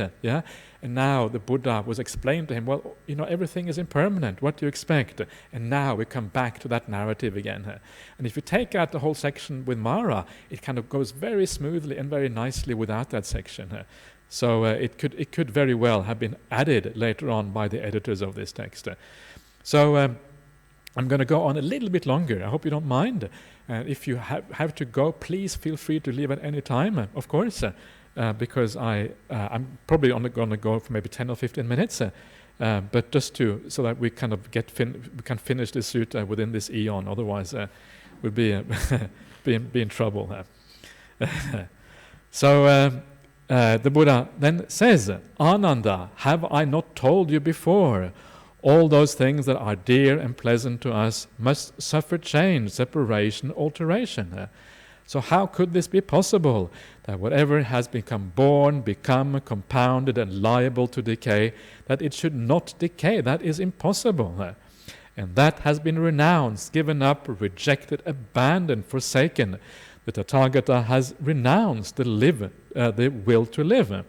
A: And now the Buddha was explaining to him, well, everything is impermanent. What do you expect? And now we come back to that narrative again. And if you take out the whole section with Mara, it kind of goes very smoothly and very nicely without that section. So it could very well have been added later on by the editors of this text. So I'm going to go on a little bit longer. I hope you don't mind. If you have to go, please feel free to leave at any time, of course. Because I'm probably only going to go for maybe 10 or 15 minutes, but just so that we kind of we can finish this sutta within this eon. Otherwise, we'll be in trouble. So the Buddha then says, "Ananda, have I not told you before? All those things that are dear and pleasant to us must suffer change, separation, alteration. So how could this be possible, that whatever has become born, become, compounded, and liable to decay, that it should not decay? That is impossible. And that has been renounced, given up, rejected, abandoned, forsaken. The Tathagata has renounced the will to live.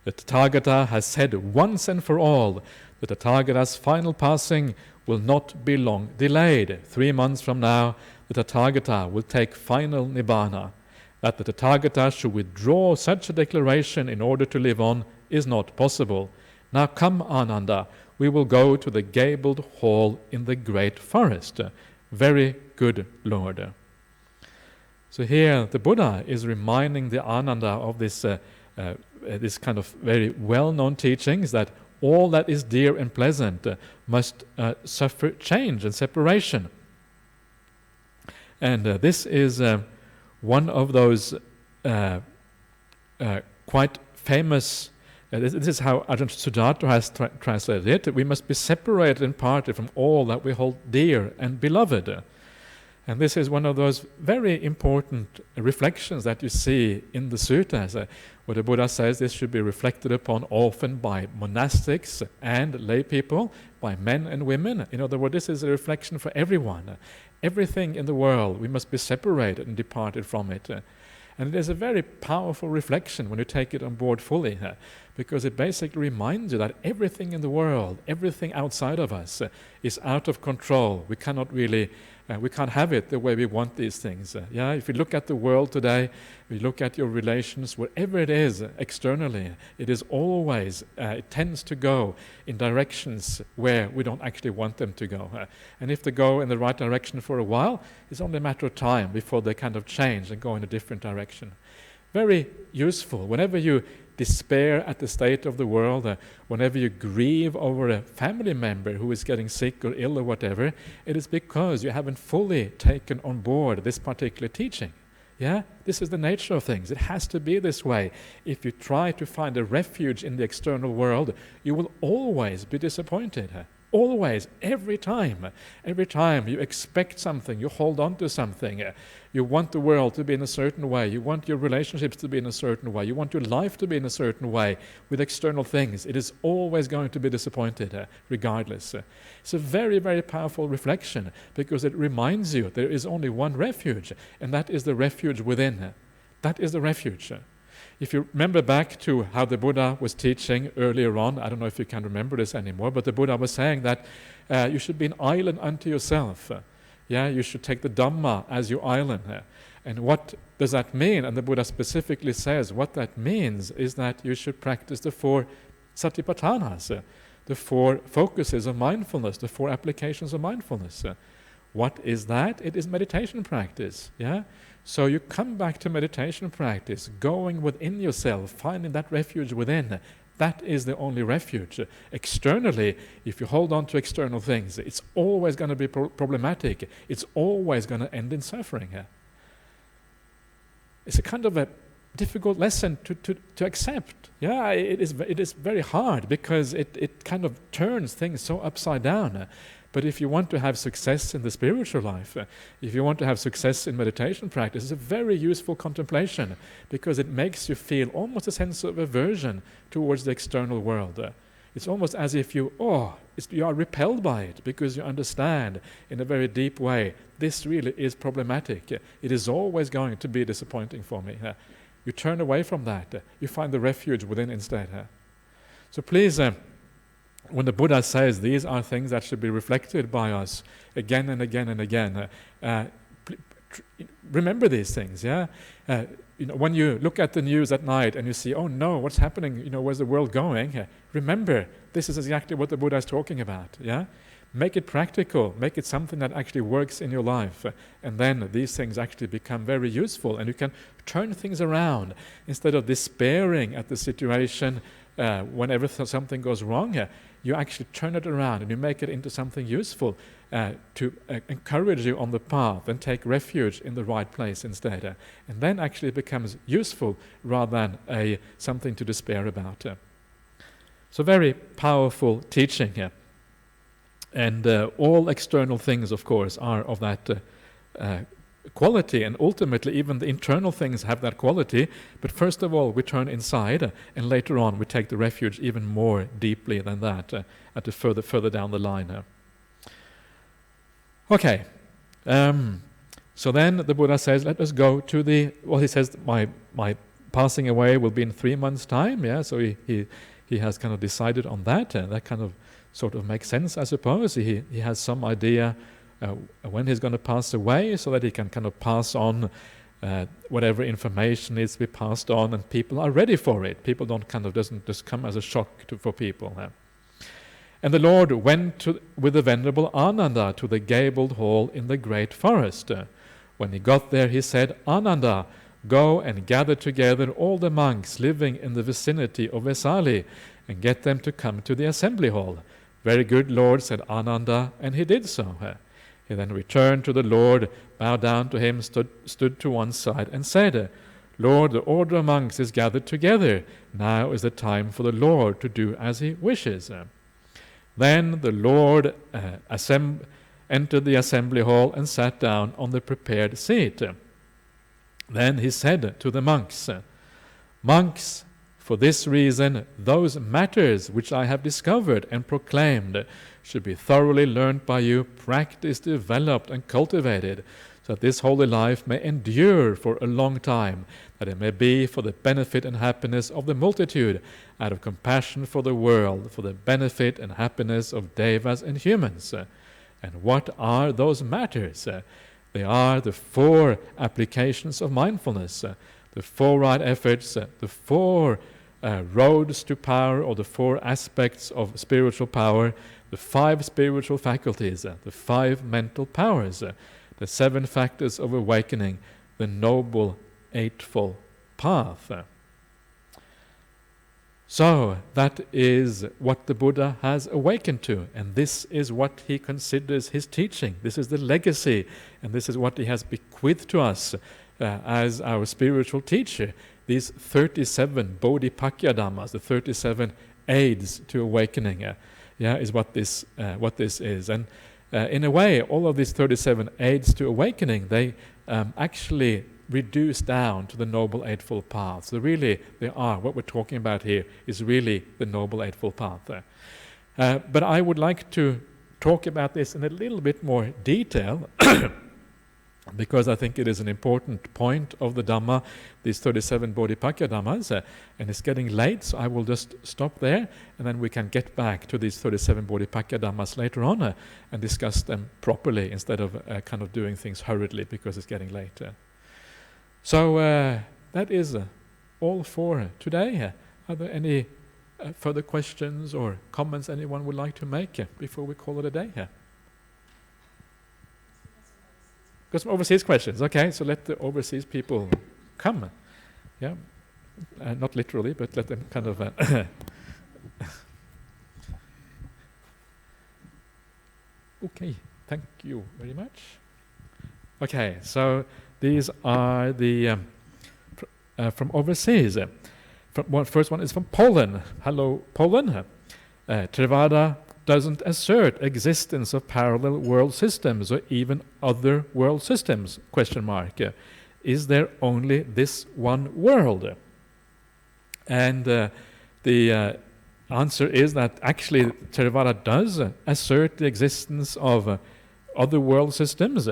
A: The Tathagata has said once and for all, the Tathagata's final passing will not be long delayed. 3 months from now, the Tathagata will take final Nibbana. That the Tathagata should withdraw such a declaration in order to live on is not possible. Now come, Ananda, we will go to the gabled hall in the great forest. Very good, Lord." So here the Buddha is reminding the Ananda of this kind of very well-known teachings that all that is dear and pleasant must suffer change and separation. And this is one of those quite famous. This is how Ajahn Sujato has translated it. We must be separated and parted from all that we hold dear and beloved. And this is one of those very important reflections that you see in the suttas, where the Buddha says this should be reflected upon often by monastics and lay people, by men and women. In other words, this is a reflection for everyone. Everything in the world, we must be separated and departed from it. And it is a very powerful reflection when you take it on board fully, because it basically reminds you that everything in the world, everything outside of us is out of control. We cannot really, we can't have it the way we want these things. If you look at the world today, you look at your relations, wherever it is externally, it is always, it tends to go in directions where we don't actually want them to go. And if they go in the right direction for a while, it's only a matter of time before they kind of change and go in a different direction. Very useful. Whenever you despair at the state of the world, whenever you grieve over a family member who is getting sick or ill or whatever, it is because you haven't fully taken on board this particular teaching. This is the nature of things. It has to be this way. If you try to find a refuge in the external world, you will always be disappointed. Always, every time you expect something, you hold on to something, you want the world to be in a certain way, you want your relationships to be in a certain way, you want your life to be in a certain way with external things, it is always going to be disappointed, regardless. It's a very, very powerful reflection, because it reminds you there is only one refuge, and that is the refuge within. That is the refuge. If you remember back to how the Buddha was teaching earlier on, I don't know if you can remember this anymore, but the Buddha was saying that you should be an island unto yourself. You should take the Dhamma as your island. And what does that mean? And the Buddha specifically says what that means is that you should practice the 4 satipatthanas, the 4 focuses of mindfulness, the 4 applications of mindfulness. What is that? It is meditation practice. So you come back to meditation practice, going within yourself, finding that refuge within. That is the only refuge. Externally, if you hold on to external things, it's always going to be problematic. It's always going to end in suffering. It's a kind of a difficult lesson to accept. It is very hard, because it kind of turns things so upside down. But if you want to have success in the spiritual life, if you want to have success in meditation practice, it's a very useful contemplation, because it makes you feel almost a sense of aversion towards the external world. It's almost as if you are repelled by it, because you understand in a very deep way, this really is problematic. It is always going to be disappointing for me. You turn away from that. You find the refuge within instead. So please, when the Buddha says these are things that should be reflected by us again and again and again, remember these things. When you look at the news at night and you see, oh no, what's happening? Where's the world going? Remember, this is exactly what the Buddha is talking about. Make it practical. Make it something that actually works in your life, and then these things actually become very useful, and you can turn things around instead of despairing at the situation. Whenever something goes wrong, you actually turn it around and you make it into something useful to encourage you on the path and take refuge in the right place instead. And then actually it becomes useful rather than something to despair about. So very powerful teaching here. And all external things, of course, are of that quality, and ultimately even the internal things have that quality. But first of all, we turn inside, and later on we take the refuge even more deeply than that at the further down the line. Okay, so then the Buddha says, let us go to he says my passing away will be in 3 months' time. So he has kind of decided on that, and that kind of sort of makes sense, I suppose. He has some idea when he's going to pass away, so that he can kind of pass on whatever information needs to be passed on, and people are ready for it. People doesn't just come as a shock for people. And the Lord went with the Venerable Ananda to the gabled hall in the great forest. When he got there, he said, Ananda, go and gather together all the monks living in the vicinity of Vesali, and get them to come to the assembly hall. Very good, Lord, said Ananda, and he did so. He then returned to the Lord, bowed down to him, stood to one side, and said, Lord, the order of monks is gathered together. Now is the time for the Lord to do as he wishes. Then the Lord entered the assembly hall and sat down on the prepared seat. Then he said to the monks, Monks, for this reason, those matters which I have discovered and proclaimed should be thoroughly learned by you, practiced, developed, and cultivated, so that this holy life may endure for a long time, that it may be for the benefit and happiness of the multitude, out of compassion for the world, for the benefit and happiness of devas and humans. And what are those matters? They are the 4 applications of mindfulness, the 4 right efforts, the 4 roads to power, or the 4 aspects of spiritual power, the 5 spiritual faculties, the 5 mental powers, the 7 factors of awakening, the Noble Eightfold Path. So that is what the Buddha has awakened to, and this is what he considers his teaching. This is the legacy, and this is what he has bequeathed to us as our spiritual teacher. These 37 Bodhipakya Dhammas, the 37 aids to awakening, is what this is. And in a way, all of these 37 aids to awakening, they actually reduce down to the Noble Eightfold Path. So really, they are, what we're talking about here is really the Noble Eightfold Path. But I would like to talk about this in a little bit more detail, because I think it is an important point of the Dhamma, these 37 Bodhipakya Dhammas, and it's getting late, so I will just stop there, and then we can get back to these 37 Bodhipakya Dhammas later on and discuss them properly instead of kind of doing things hurriedly because it's getting late. So that is all for today. Are there any further questions or comments anyone would like to make before we call it a day? Got some overseas questions. Okay, so let the overseas people come. Yeah, not literally, but let them kind of. Okay, thank you very much. Okay, so these are the from overseas. First one is from Poland. Hello, Poland. Theravada doesn't assert existence of parallel world systems or even other world systems, ? Is there only this one world? And the answer is that actually Theravada does assert the existence of other world systems.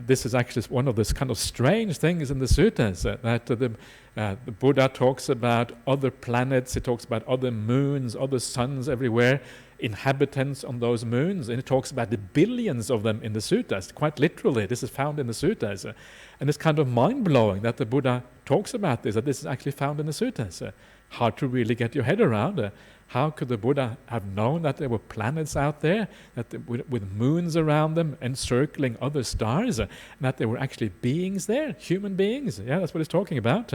A: This is actually one of the kind of strange things in the suttas, that the Buddha talks about other planets, he talks about other moons, other suns everywhere, inhabitants on those moons, and he talks about the billions of them in the suttas, quite literally. This is found in the suttas. And it's kind of mind-blowing that the Buddha talks about this, that this is actually found in the suttas. Hard to really get your head around. How could the Buddha have known that there were planets out there, that with moons around them encircling other stars, and that there were actually beings there, human beings? Yeah, that's what he's talking about.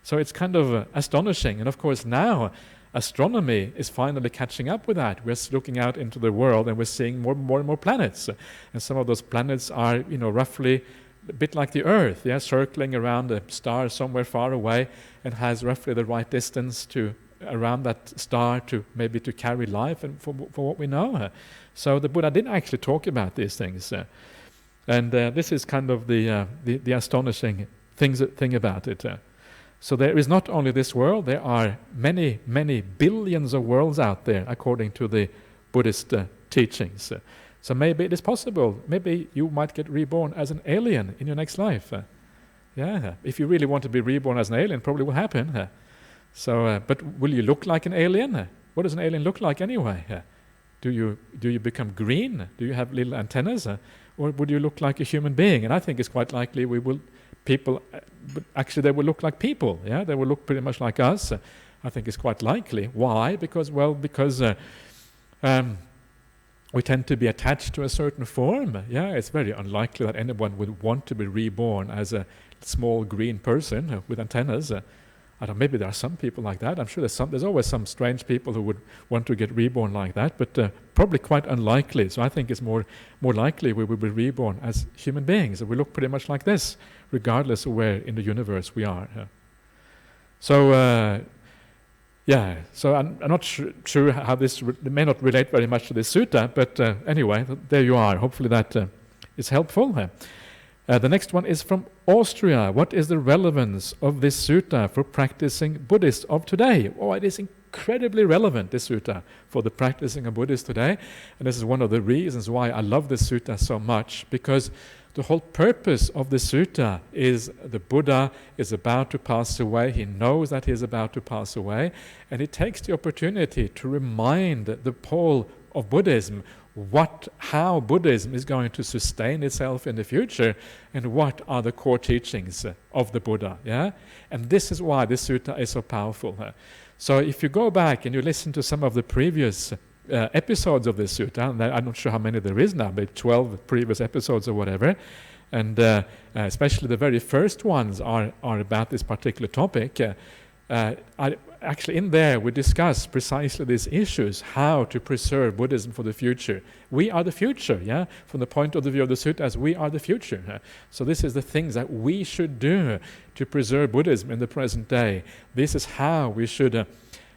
A: So it's kind of astonishing. And of course now astronomy is finally catching up with that. We're looking out into the world and we're seeing more and more planets. And some of those planets are, roughly a bit like the Earth, circling around a star somewhere far away, and has roughly the right distance around that star to carry life, and for what we know. So the Buddha didn't actually talk about these things. And this is kind of the astonishing thing about it. So there is not only this world, there are many, many billions of worlds out there, according to the Buddhist teachings. So maybe it is possible, maybe you might get reborn as an alien in your next life. If you really want to be reborn as an alien, probably will happen. So, but will you look like an alien? What does an alien look like anyway? Do you become green? Do you have little antennas? Or would you look like a human being? And I think it's quite likely actually they will look like people. They will look pretty much like us. I think it's quite likely. Why? Because we tend to be attached to a certain form. It's very unlikely that anyone would want to be reborn as a small green person with antennas. I don't know, maybe there are some people like that. I'm sure there's always some strange people who would want to get reborn like that, but probably quite unlikely. So I think it's more likely we will be reborn as human beings. We look pretty much like this, regardless of where in the universe we are. So I'm not sure how this may not relate very much to this sutta, but anyway, there you are. Hopefully that is helpful. The next one is from Austria. What is the relevance of this sutta for practicing Buddhists of today? Oh, it is incredibly relevant, this sutta, for the practicing of Buddhists today. And this is one of the reasons why I love this sutta so much, because the whole purpose of the sutta is the Buddha is about to pass away. He knows that he is about to pass away. And he takes the opportunity to remind the pole of Buddhism how Buddhism is going to sustain itself in the future, and what are the core teachings of the Buddha. And this is why this sutta is so powerful. So if you go back and you listen to some of the previous episodes of this sutta, and I'm not sure how many there is now, but 12 previous episodes or whatever, and especially the very first ones are about this particular topic. Actually, in there we discuss precisely these issues, how to preserve Buddhism for the future. We are the future, from the point of view of the suttas, we are the future. So this is the things that we should do to preserve Buddhism in the present day. This is how we should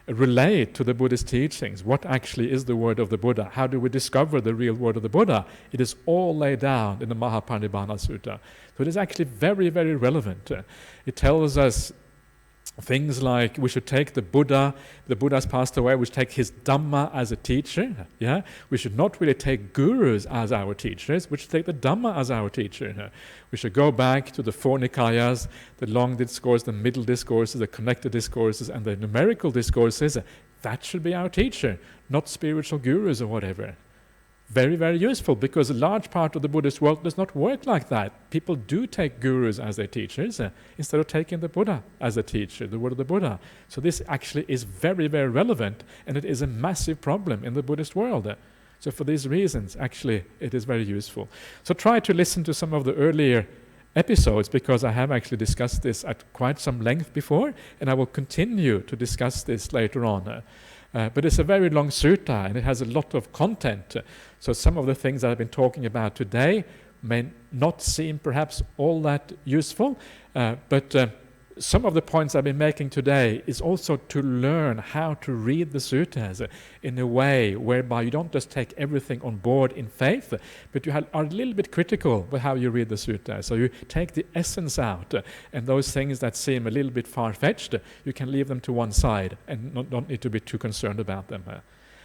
A: relate to the Buddhist teachings. What actually is the word of the Buddha? How do we discover the real word of the Buddha? It is all laid down in the Mahaparinibbana Sutta. So it is actually very, very relevant. It tells us things like we should take the Buddha's passed away, we should take his Dhamma as a teacher. We should not really take gurus as our teachers, we should take the Dhamma as our teacher. We should go back to the four Nikayas, the long discourse, the middle discourses, the connected discourses, and the numerical discourses. That should be our teacher, not spiritual gurus or whatever. Very, very useful, because a large part of the Buddhist world does not work like that. People do take gurus as their teachers instead of taking the Buddha as a teacher, the word of the Buddha. So this actually is very, very relevant, and it is a massive problem in the Buddhist world. So for these reasons, actually, it is very useful. So try to listen to some of the earlier episodes, because I have actually discussed this at quite some length before, and I will continue to discuss this later on. But it's a very long sutta, and it has a lot of content. So some of the things that I've been talking about today may not seem perhaps all that useful, but some of the points I've been making today is also to learn how to read the suttas in a way whereby you don't just take everything on board in faith, but you are a little bit critical with how you read the suttas. So you take the essence out, and those things that seem a little bit far-fetched, you can leave them to one side and don't need to be too concerned about them.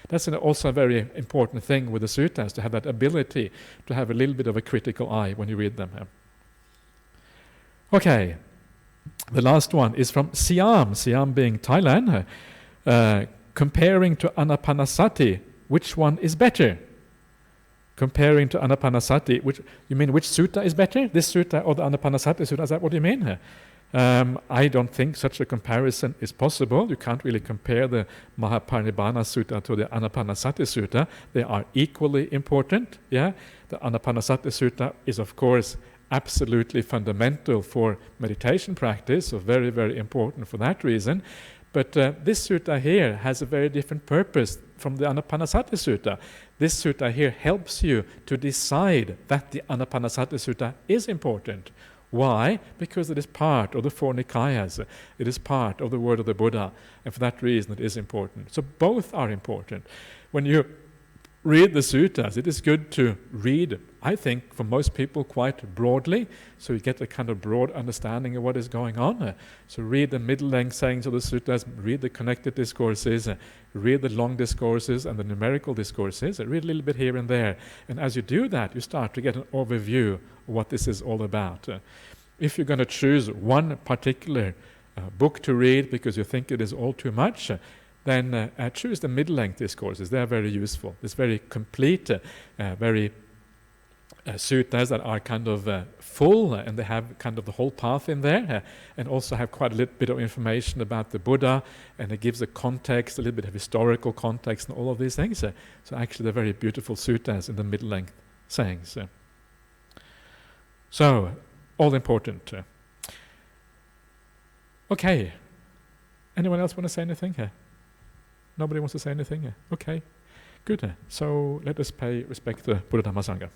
A: That's also a very important thing with the suttas, to have that ability to have a little bit of a critical eye when you read them. Okay. The last one is from Siam being Thailand. Comparing to Anapanasati, which one is better? Comparing to Anapanasati, you mean which sutta is better? This sutta or the Anapanasati sutta? Is that what you mean? I don't think such a comparison is possible. You can't really compare the Mahaparinibbana Sutta to the Anapanasati Sutta. They are equally important. The Anapanasati Sutta is, of course, absolutely fundamental for meditation practice, so very, very important for that reason. But this sutta here has a very different purpose from the Anapanasati Sutta. This sutta here helps you to decide that the Anapanasati Sutta is important. Why? Because it is part of the four Nikayas. It is part of the word of the Buddha, and for that reason it is important. So both are important. When you read the suttas, it is good to read, I think, for most people quite broadly, so you get a kind of broad understanding of what is going on. So read the middle-length sayings of the suttas, read the connected discourses, read the long discourses and the numerical discourses, read a little bit here and there. And as you do that, you start to get an overview of what this is all about. If you're going to choose one particular book to read because you think it is all too much, then choose the middle-length discourses. They are very useful. It's very complete, very suttas that are kind of full, and they have kind of the whole path in there, and also have quite a little bit of information about the Buddha, and it gives a context, a little bit of historical context, and all of these things. So actually they're very beautiful suttas in the middle-length sayings. So, all important. Okay. Anyone else want to say anything here? Nobody wants to say anything here? Okay, good. So let us pay respect to Buddha Dhamma Sangha.